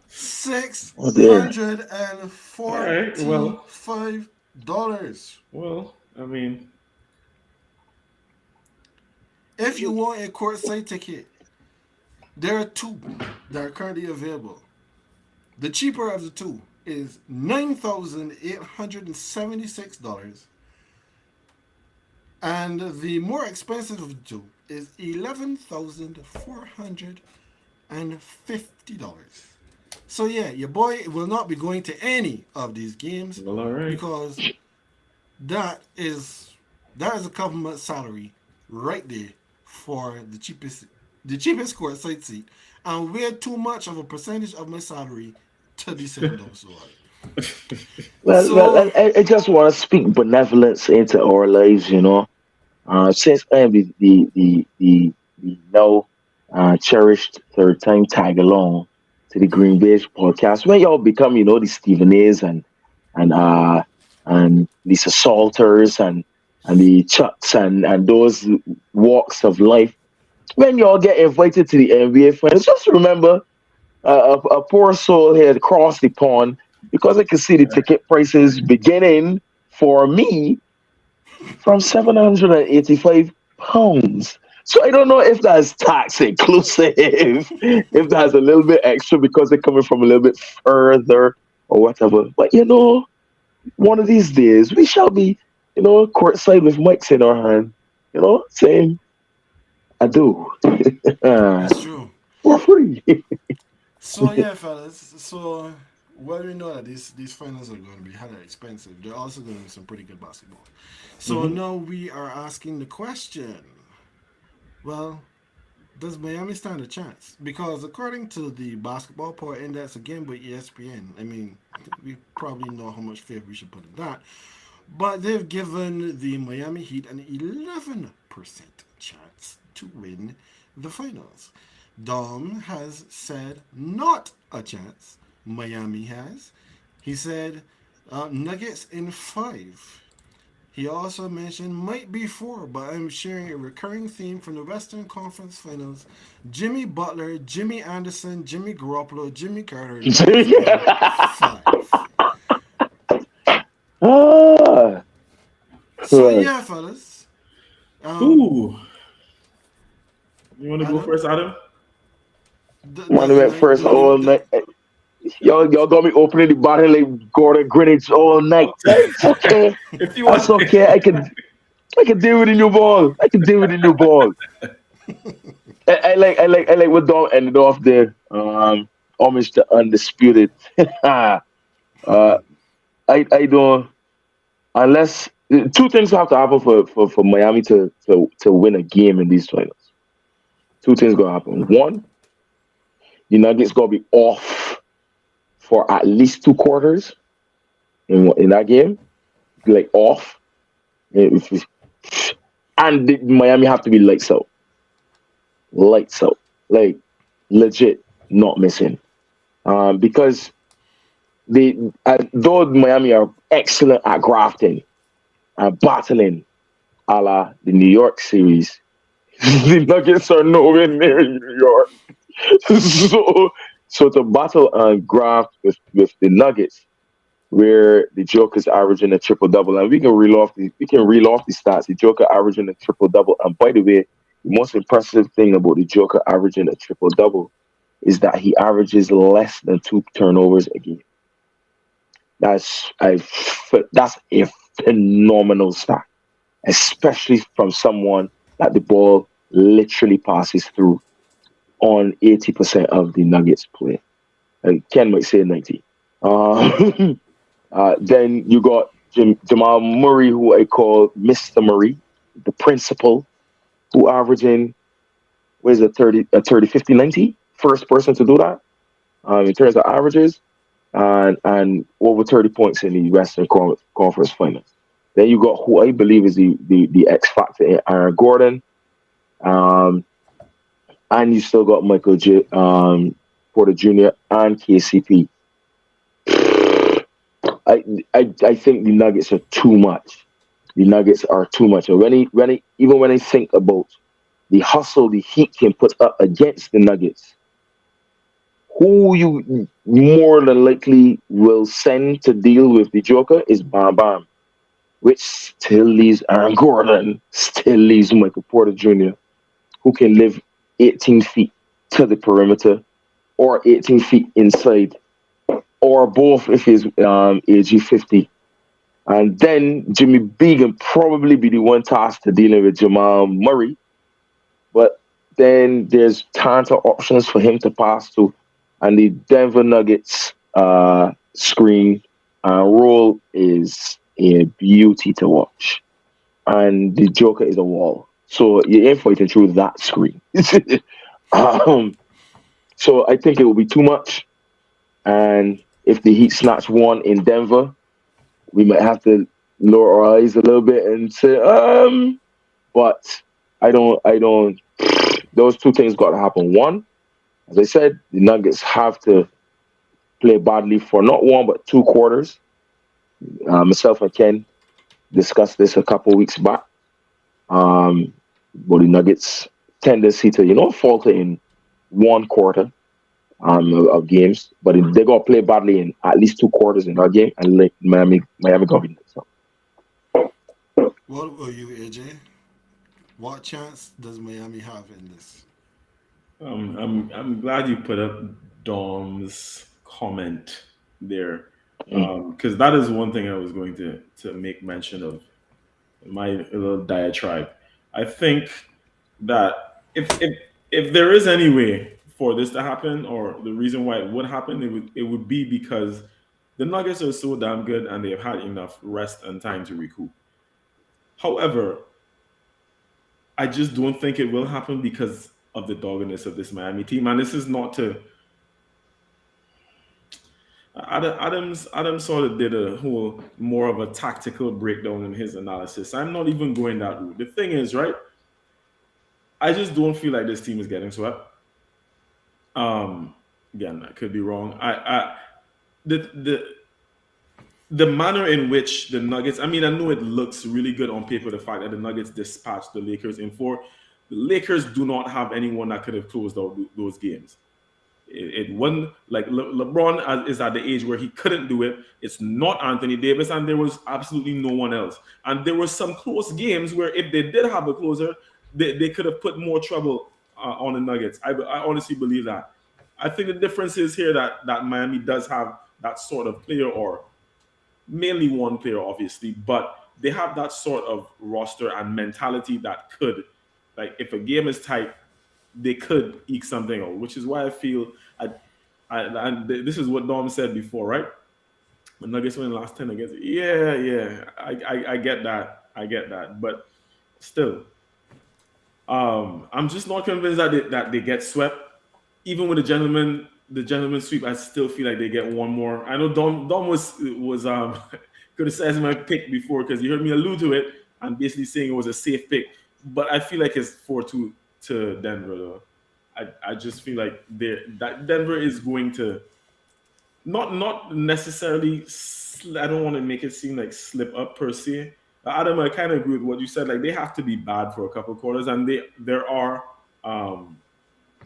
Six Oh dear. hundred and All right. Well, forty-five dollars. I mean, If you want a courtside ticket, there are two that are currently available. The cheaper of the two is $9,876, and the more expensive of the two is $11,450. So yeah, your boy will not be going to any of these games well, all right. because that is that is a couple months salary right there for the cheapest courtside seat, and way too much of a percentage of my salary to be sitting down so high. Well, So I just want to speak benevolence into our lives, since I am the now cherished third time tag along to the GreenBaje podcast. When y'all become, the Stephen A's and uh, Lisa Salters and and the chucks and those walks of life. When y'all get invited to the NBA finals, just remember a poor soul had crossed the pond because I could see the ticket prices beginning for me from £785. So I don't know if that's tax inclusive, if that's a little bit extra because they're coming from a little bit further or whatever. But one of these days we shall be, courtside with mics in our hand, saying I do That's true. for free. So yeah, fellas. So well, we know that these finals are going to be hella expensive. They're also going to be some pretty good basketball. So Hmm. now we are asking the question. Well, does Miami stand a chance? Because according to the Basketball Power Index, again by ESPN, I mean, we probably know how much favor we should put in that. But they've given the Miami Heat an 11% chance to win the finals. Dom has said not a chance. Miami has. He said Nuggets in five. He also mentioned might be four, but I'm sharing a recurring theme from the Western Conference Finals. Jimmy Butler, Jimmy Anderson, Jimmy Garoppolo, Jimmy Carter, Nuggets in five. ah, So right. yeah, fellas. Um, Ooh, you want to go Adam, first, Adam? Man does went my first do we all need the, night. Y'all got me opening the bottle like Gordon Greenwich all night. It's okay. If you That's want, okay. I can deal with a new ball. I can deal with a new ball. I like what Dom ended off there. Homage to undisputed. uh, I don't unless two things have to happen for Miami to win a game in these finals. Two things gonna happen. One, the Nuggets gonna be off for at least 2 quarters in that game, like off. If it's- And Miami have to be lights out, like legit, not missing. Because they, though Miami are excellent at grafting and battling, a la the New York series, the Nuggets are nowhere near New York. so, so to battle and graft with the Nuggets, where the Joker's averaging a triple double, and we can reel off the stats. The Joker averaging a triple double, and by the way, the most impressive thing about the Joker averaging a triple double is that he averages less than 2 turnovers a game. That's a phenomenal stat, especially from someone that the ball literally passes through on 80% of the Nuggets play. And Ken might say 90. Uh, then you got Jamal Murray, who I call Mr. Murray, the principal, who averaging, what is it, 30, 50, 90? First person to do that in terms of averages, and over 30 points in the Conference Finals. Then you got who I believe is the X factor in Aaron Gordon, um, and you still got Porter Jr. and KCP. I think the Nuggets are too much. The Nuggets are too much. And even when I think about the hustle the Heat can put up against the Nuggets, who you more than likely will send to deal with the Joker is Bam Bam, which still leaves Aaron Gordon, still leaves Michael Porter Jr., who can live 18 feet to the perimeter or 18 feet inside, or both if he's AG 50. And then Jimmy B can probably be the one tasked to dealing with Jamal Murray. But then there's tons of options for him to pass to. And the Denver Nuggets screen roll is a beauty to watch. And the Joker is a wall. So you ain't fighting through that screen. um, so I think it will be too much. And if the Heat snatch one in Denver, we might have to lower our eyes a little bit and say, but I don't, those two things got to happen. One, as I said, the Nuggets have to play badly for not one, but 2 quarters. Myself and Ken discussed this a couple weeks back. But the Nuggets tendency to falter in one quarter of games, but if they gonna play badly in at least two quarters in that game, and like Miami gonna win. So What about you, AJ? What chance does Miami have in this? I'm glad you put up Dom's comment there, mm, because that is one thing I was going to make mention of in my little diatribe. I think that if there is any way for this to happen, or the reason why it would happen, it would be because the Nuggets are so damn good and they've had enough rest and time to recoup. However, I just don't think it will happen because of the doggedness of this Miami team. And this is not to Adams sort of did a whole more of a tactical breakdown in his analysis. I'm not even going that route. The thing is, right? I just don't feel like this team is getting swept. Um, Again, I could be wrong. The the the manner in which the Nuggets, I mean, I know it looks really good on paper, the fact that the Nuggets dispatched the Lakers in four. The Lakers do not have anyone that could have closed out those games. It wasn't like LeBron is at the age where he couldn't do it. It's not Anthony Davis, and there was absolutely no one else. And there were some close games where if they did have a closer, they could have put more trouble on the Nuggets. I honestly believe that. I think the difference is here that Miami does have that sort of player, or mainly one player, obviously, but they have that sort of roster and mentality that could, like, if a game is tight, they could eke something out, which is why I feel, and this is what Dom said before, right? The Nuggets win the last 10 against, yeah, I get that, but still, I'm just not convinced that they get swept. Even with the gentleman sweep, I still feel like they get one more. I know Dom was criticizing my pick before because he heard me allude to it and basically saying it was a safe pick. But I feel like it's 4-2 to Denver though. I just feel like that Denver is going to not necessarily. I don't want to make it seem like slip up per se. Adam, I kind of agree with what you said. Like they have to be bad for a couple quarters, and there are.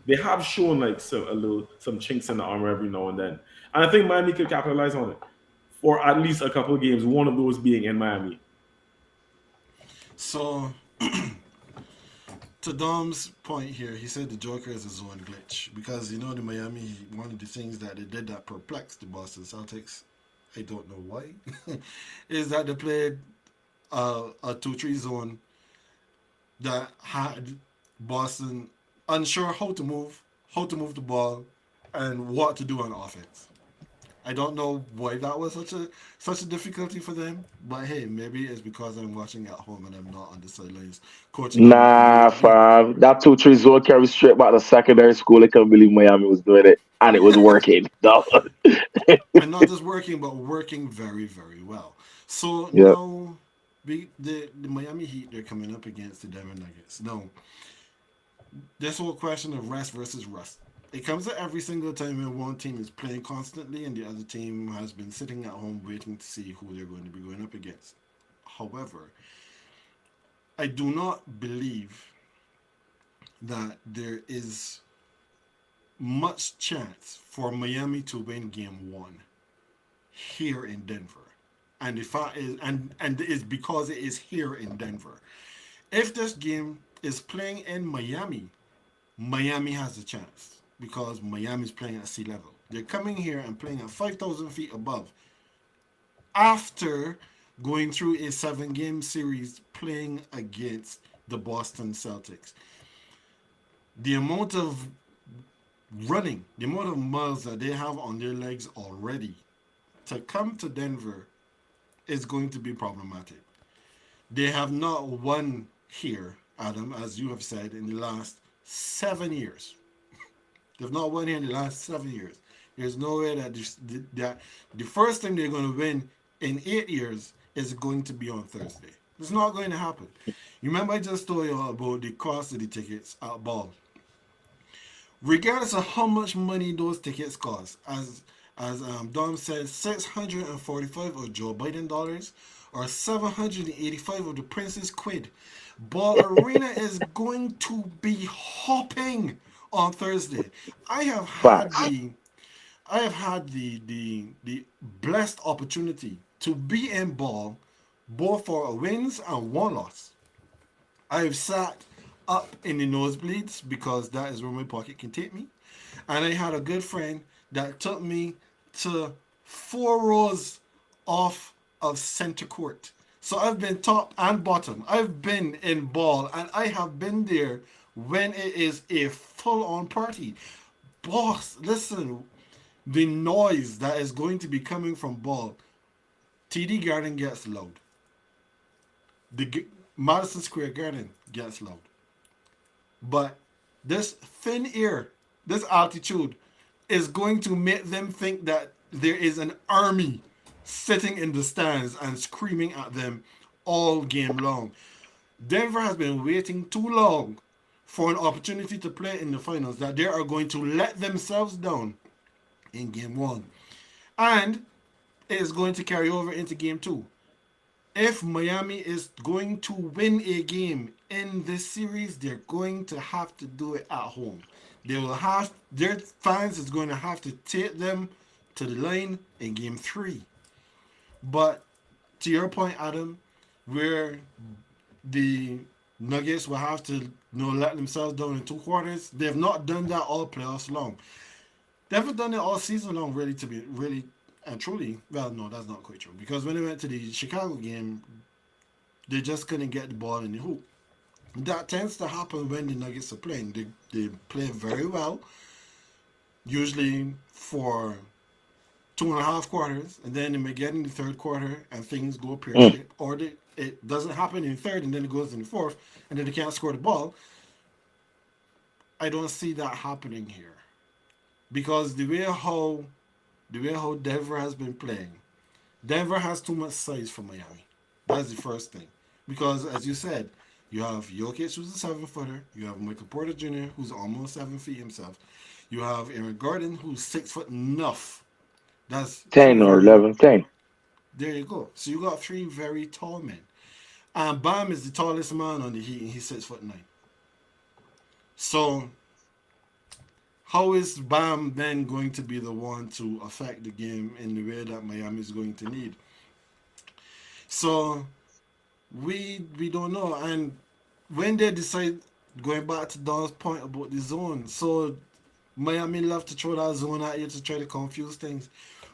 They have shown like some chinks in the armor every now and then, and I think Miami could capitalize on it for at least a couple of games. One of those being in Miami. So, to Dom's point here, he said the Joker is a zone glitch because the Miami, one of the things that they did that perplexed the Boston Celtics, I don't know why, is that they played a 2-3 zone that had Boston unsure how to move the ball, and what to do on offense. I don't know why that was such a difficulty for them, but hey, maybe it's because I'm watching at home and I'm not on the sidelines coaching everything they nah, taught me. fam, that 2-3 zone carry straight back to secondary school. I can't believe Miami was doing it, and it was Yeah, working. No. and not just working, but working very, very well. So Yeah. now, the Miami Heat, they're coming up against the Denver Nuggets. Now, this whole question of rest versus rust. It comes at every single time when one team is playing constantly and the other team has been sitting at home waiting to see who they're going to be going up against. However, I do not believe that there is much chance for Miami to win game one here in Denver. And the fact is and it's because it is here in Denver. If this game is playing in Miami, Miami has a chance because Miami is playing at sea level. They're coming here and playing at 5,000 feet above after going through a 7-game series playing against the Boston Celtics. The amount of running, the amount of miles that they have on their legs already to come to Denver is going to be problematic. They have not won here, Adam, as you have said, in the last 7 years. They've not won here in the last 7 years. There's no way that the first time they're going to win in 8 years is going to be on Thursday. It's not going to happen. You remember I just told you about the cost of the tickets at ball. Regardless of how much money those tickets cost, As Dom said, 645 of Joe Biden dollars or 785 of the Princess Quid. Ball Arena is going to be hopping on Thursday. I have had Facts. the I have had the blessed opportunity to be in ball both for a wins and one loss. I've sat up in the nosebleeds because that is where my pocket can take me. And I had a good friend that took me to 4 rows off of center court. So I've been top and bottom. I've been in ball and I have been there when it is a full on party. Boss, listen, the noise that is going to be coming from ball. TD Garden gets loud. The Madison Square Garden gets loud. But this thin air, this altitude, is going to make them think that there is an army sitting in the stands and screaming at them all game long. Denver has been waiting too long for an opportunity to play in the finals that they are going to let themselves down in game one. And it is going to carry over into game two. If Miami is going to win a game in this series, they're going to have to do it at home. They will have their fans is going to have to take them to the line in game three. But to your point, Adam, where the Nuggets will have to let themselves down in 2 quarters, they have not done that all playoffs long. They haven't done it all season long, really, to be really and truly. Well, no, that's not quite true because when they went to the Chicago game, they just couldn't get the ball in the hoop. That tends to happen when the Nuggets are playing. They play very well, usually for 2.5 quarters, and then they may get in the third quarter and things go pear Mm. shaped, or it doesn't happen in the third and then it goes in the fourth, and then they can't score the ball. I don't see that happening here because the way how Denver has been playing, Denver has too much size for Miami. That's the first thing. Because as you said, you have Jokic, who's a 7 footer. You have Michael Porter Jr., who's almost 7 feet himself. You have Aaron Gordon, who's 6 foot enough. That's three 10 or very. 11, 10. There you go. So you got three very tall men. And Bam is the tallest man on the Heat, and he's 6'9". So how is Bam then going to be the one to affect the game in the way that Miami is going to need? So we don't know. And when they decide, going back to Don's point about the zone, so Miami love to throw that zone at you to try to confuse things.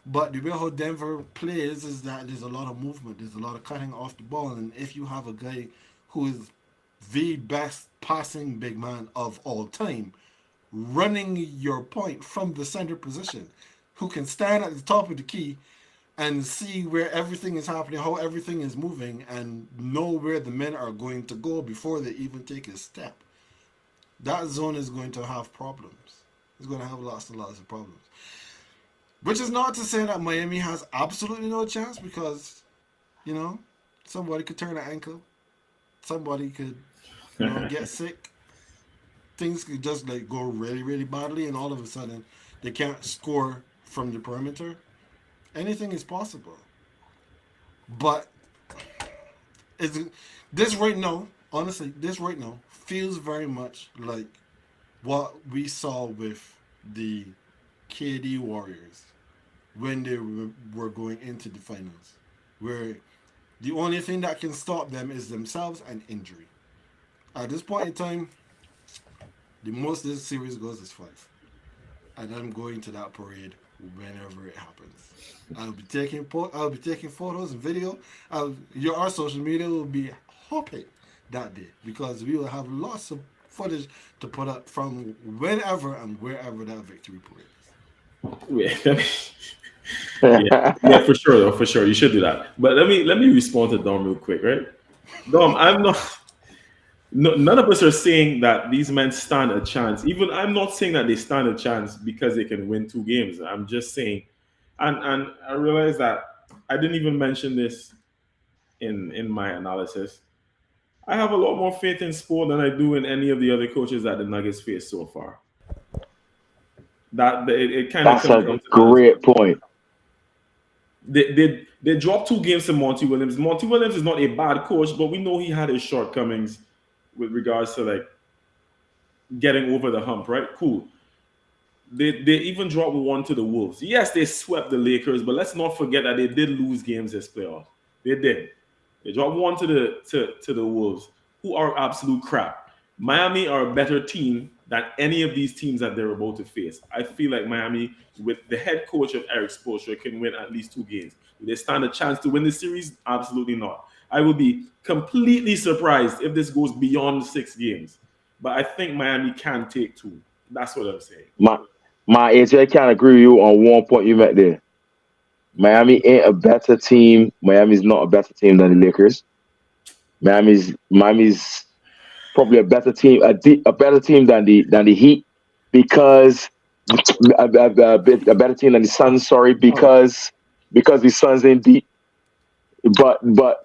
But the way how Denver plays is that there's a lot of movement, there's a lot of cutting off the ball, and if you have a guy who is the best passing big man of all time, running your point from the center position, who can stand at the top of the key and see where everything is happening, how everything is moving, and know where the men are going to go before they even take a step. That zone is going to have problems. It's going to have lots and lots of problems. Which is not to say that Miami has absolutely no chance because, you know, somebody could turn an ankle, somebody could, get sick. Things could just like go really, really badly, and all of a sudden they can't score from the perimeter. Anything is possible. But it's, this right now, honestly, this right now feels very much like what we saw with the KD Warriors when they were going into the finals, where the only thing that can stop them is themselves and injury. At this point in time, the most this series goes is 5, and I'm going to that parade whenever it happens. I'll be taking photos and video. Our social media will be hopping that day because we will have lots of footage to put up from whenever and wherever that victory parade Yeah, yeah, yeah, for sure, though, for sure, you should do that. But let me respond to Dom real quick, right? Dom, I'm not. No, none of us are saying that these men stand a chance. Even I'm not saying that they stand a chance because they can win 2 games. I'm just saying, and I realize that I didn't even mention this in my analysis. I have a lot more faith in Sport than I do in any of the other coaches that the Nuggets face so far. That it kind of That's comes a down to that as well. great point. They dropped two games to Monty Williams. Monty Williams is not a bad coach, but we know he had his shortcomings with regards to like getting over the hump, right? Cool. They even dropped one to the Wolves. Yes, they swept the Lakers, but let's not forget that they did lose games this playoff. They did. They dropped one to the Wolves, who are absolute crap. Miami are a better team than any of these teams that they're about to face. I feel like Miami, with the head coach of Eric Spoelstra, can win at least two games. Do they stand a chance to win the series? Absolutely not. I would be completely surprised if this goes beyond 6 games. But I think Miami can take two. That's what I'm saying. My my AJ can agree with you on one point you made there. Miami ain't a better team. Miami's not a better team than the Lakers. Miami's probably a better team than the Heat because a better team than the Suns. Sorry, Oh, because the Suns ain't deep. But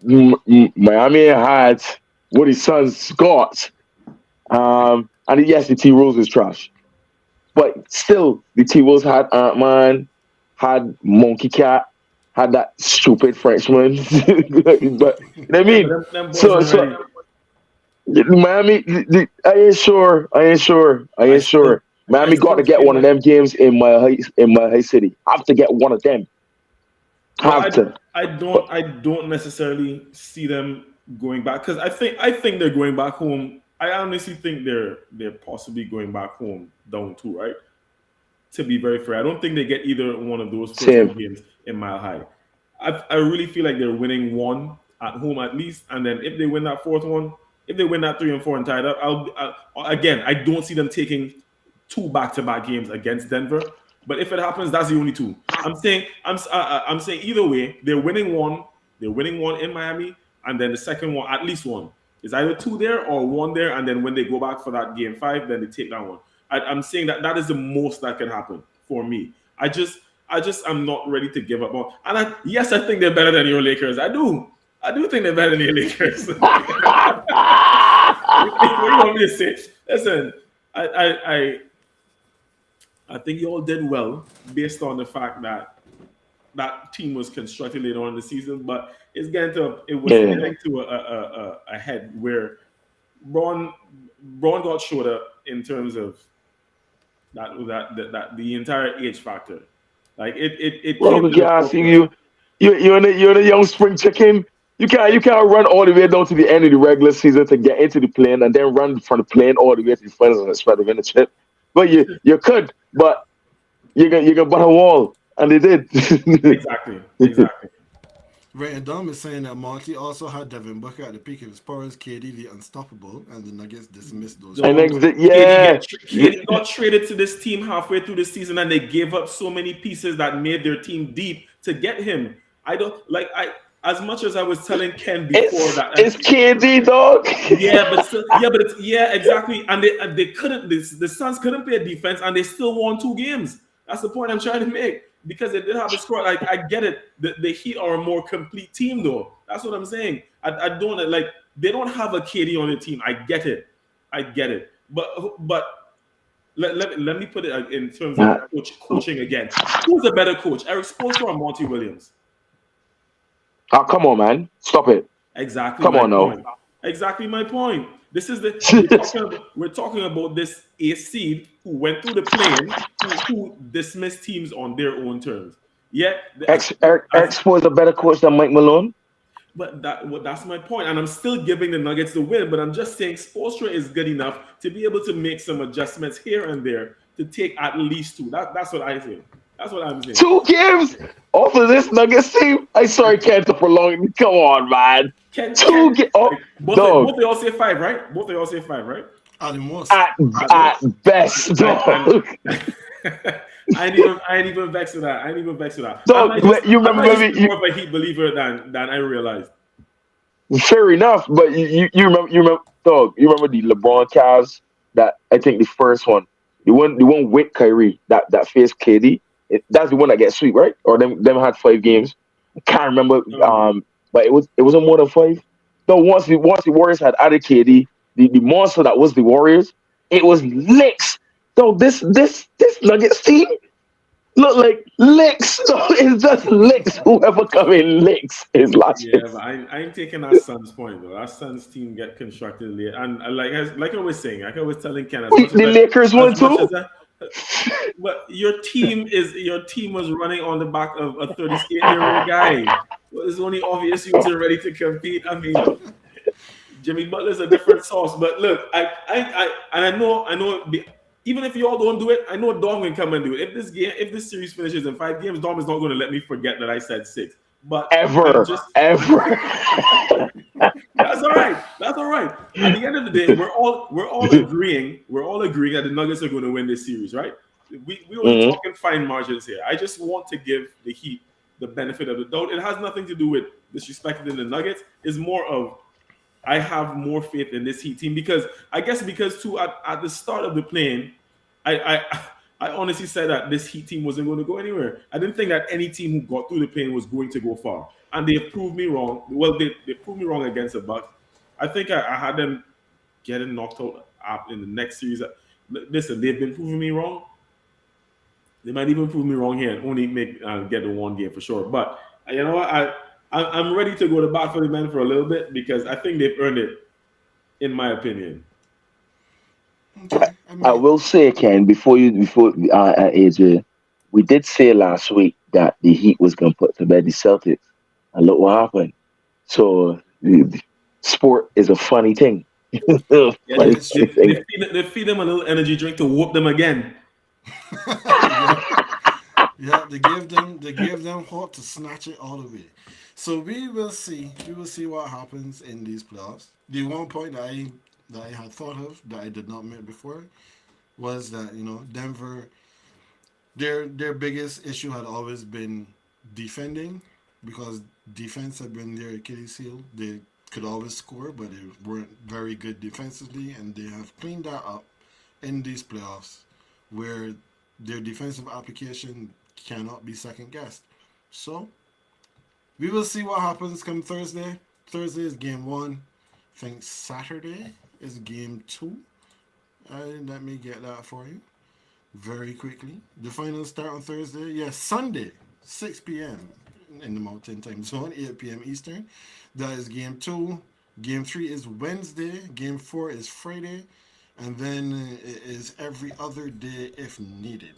Miami had what the Suns got. And yes, the T Rose is trash. But still, the T Wolves had Ant Man, had Monkey Cat, had that stupid Frenchman. But you know what I yeah, but mean? them boys So ain't so ready. Miami, I ain't sure. I ain't sure. I I ain't still, sure. I Miami got still to get feel one of like, them games in my high city. Have to get one of them. well, Have to. But I don't necessarily see them going back because I think they're going back home. I honestly think they're possibly going back home down two, right? To be very fair. I don't think they get either one of those first two same. games in Mile High. I really feel like they're winning one at home at least, and then if they win that fourth one, if they win that 3 and 4 and tied up, again I don't see them taking two back-to-back games against Denver. But if it happens, that's the only two. I'm saying either way, they're winning one in Miami, and then the second one, at least one, is either two there or one there, and then when they go back for that game five, then they take that one. I'm saying that that is the most that can happen for me. I just am not ready to give up on. And yes, I think they're better than your Lakers. I do think they're better than your Lakers. What do you want me to say? Listen, I, I I I think you all did well based on the fact that that team was constructed later on in the season, but it was Yeah. getting to a head where Braun Braun got showed up in terms of that the entire age factor. Like it came Well, to the gas, forefront. you're the young spring chicken. You can't run all the way down to the end of the regular season to get into the plane and then run from the plane all the way to the finals and expect to win the chip. But you could, but you're gonna butt a wall, and they did. Exactly, exactly. Ray and Dom is saying that Monty also had Devin Booker at the peak of his powers, KD the unstoppable, and the Nuggets dismissed those And Dog, players. then KD, yeah, KD got traded to this team halfway through the season, and they gave up so many pieces that made their team deep to get him. I don't like I as much as I was telling Ken before that. it's KD dog. Yeah, but still, yeah, but it's, yeah, exactly. And they couldn't. The Suns couldn't play defense, and they still won 2 games. That's the point I'm trying to make because they did have a score. Like I get it. The Heat are a more complete team, though. That's what I'm saying. I don't like they don't have a KD on the team. I get it. I get it. But let me put it in terms of Nah, coaching again. Who's a better coach, Eric Spoelstra or Monty Williams? oh, come on, man, stop it. Exactly Come my on, now. point. Exactly my point. This is the we're talking about this a seed who went through the plane who dismissed teams on their own terms. Yet Eric as Spoor is a better coach than Mike Malone. but that's my point, and I'm still giving the Nuggets the win. But I'm just saying, Spoelstra is good enough to be able to make some adjustments here and there to take at least two. That's what I think. That's what I'm saying. 2 games off of this Nuggets team. I sorry, Ken, to prolong it. Come on, man. Ken, Oh, like, both dog. they all say five, right? Both they all say five, right? At the most. At At at most. best, And dog. I ain't even vexed with that. I ain't even vexed with that. Dog, you I remember might just be maybe more of a Heat believer than I realized. fair enough, but you remember dog, you remember the LeBron Cavs that I think the first one, the one with Kyrie that faced KD. That's the one that gets sweep, right? Or them had 5 games. I can't remember. Um, But it wasn't more than 5. No, once the Warriors had added KD, the monster that was the Warriors, it was licks. So this Nuggets team look like licks. So it's just licks. Whoever come in licks is Yeah, lashes. but I ain't taking our son's point though. Our son's team get constructed late, and like I was saying, like I was telling Ken, Wait, the Lakers as one much as too. I, but your team was running on the back of a 38-year-old guy. Well, it's only obvious you two are ready to compete. I mean, Jimmy Butler's a different sauce. But look, and I know. Even if you all don't do it, I know Dom can come and do it. If this series finishes in 5 games, Dom is not going to let me forget that I said six. But I'm Ever, just ever. that's all right. That's all right. At the end of the day, we're all agreeing that the Nuggets are going to win this series, right? We only Mhm. talking fine margins here. I just want to give the Heat the benefit of the doubt. It has nothing to do with disrespecting the Nuggets. It's more of I have more faith in this Heat team because I guess because too at the start of the playing, I I honestly said that this Heat team wasn't going to go anywhere. I didn't think that any team who got through the plane was going to go far, and they have proved me wrong. Well, they proved me wrong against the Bucks. I think I had them getting knocked out in the next series. Listen, they've been proving me wrong. They might even prove me wrong here and only make get the one game for sure. But you know what? I'm ready to go to bat for the men for a little bit because I think they've earned it, in my opinion. Okay, I I mean, will say, Ken, before AJ, we did say last week that the Heat was going to put to bed the Celtics, and look what happened. So, sport is a funny thing. Yeah, yeah, funny, it's funny true. thing. they feed them a little energy drink to whoop them again. Yeah, yeah. They gave them hope to snatch it all away. So we will see. We will see what happens in these playoffs. The one point that I had thought of that I did not make before was that Denver, their biggest issue had always been defending, because defense had been their Achilles heel. They could always score, but they weren't very good defensively, and they have cleaned that up in these playoffs, where their defensive application cannot be second guessed. So we will see what happens come Thursday. Thursday is game one. I think Saturday is game two. Let me get that for you very quickly. The finals start on Thursday. Yes, Sunday, 6 p.m. in the Mountain Time Zone, 8 p.m. Eastern. That is game two. Game three is Wednesday. Game four is Friday. And then it is every other day if needed.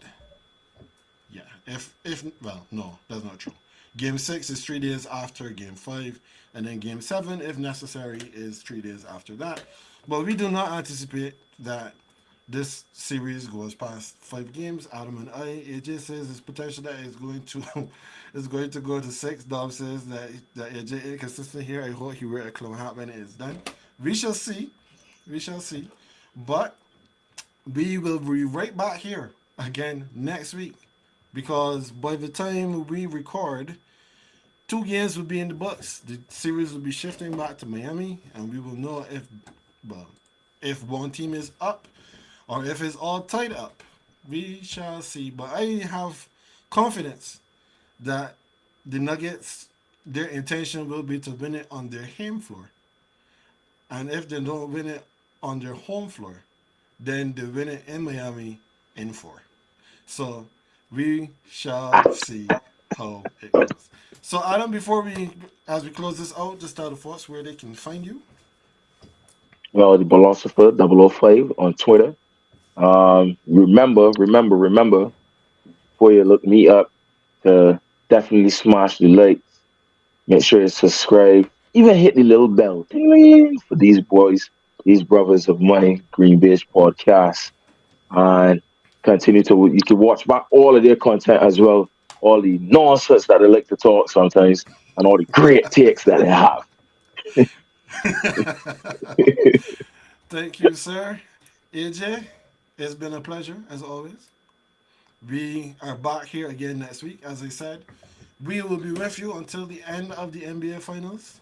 Yeah, if well, no, that's not true. Game six is 3 days after game five, and then game seven, if necessary, is 3 days after that. But we do not anticipate that this series goes past 5 games. Adam and AJ says it's potential that it's going to is going to go to six. Dom says that AJ inconsistent here. I hope he wear a clown hat when it is done. We shall see. We shall see. But we will be right back here again next week, because by the time we record, 2 games will be in the books. The series will be shifting back to Miami, and we will know well, if one team is up or if it's all tied up. We shall see. But I have confidence that the Nuggets, their intention will be to win it on their home floor. And if they don't win it on their home floor, then they win it in Miami in four. So we shall see how it goes. So Adam, as we close this out, just tell the folks where they can find you. Well, the Philosopher 005 on Twitter. Remember, before you look me up, to definitely smash the likes. Make sure you subscribe. Even hit the little bell. Ding, for these boys, these brothers of money, GreenBaje podcast. And continue to, you can watch back all of their content as well. All the nonsense that they like to talk sometimes, and all the great takes that they have. Thank you, sir. AJ, it's been a pleasure as always. We are back here again next week. As I said, we will be with you until the end of the NBA Finals.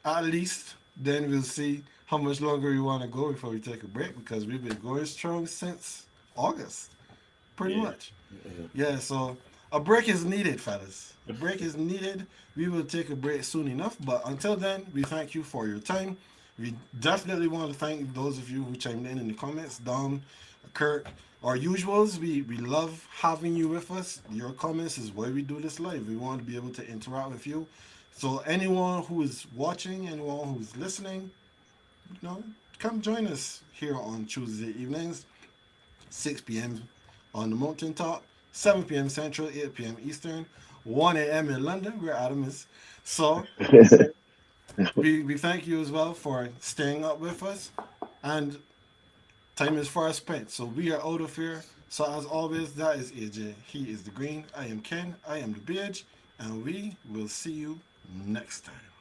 At least then we'll see how much longer we want to go before we take a break, because we've been going strong since August, pretty Yeah. much. Yeah, so a break is needed, fellas. A break is needed. We will take a break soon enough, but until then, we thank you for your time. We definitely want to thank those of you who chimed in the comments: Dom, Kirk, Our usuals, we love having you with us. Your comments is why we do this live. We want to be able to interact with you. So anyone who is watching, anyone who's listening, you know, come join us here on Tuesday evenings, 6 p.m. on the mountaintop, 7 p.m. Central, 8 p.m. Eastern, 1 a.m. in London, where Adam is. So we thank you as well for staying up with us. And time is far spent. So we are out of here. So as always, that is AJ. He is the green. I am Ken. I am the beige. And we will see you next time.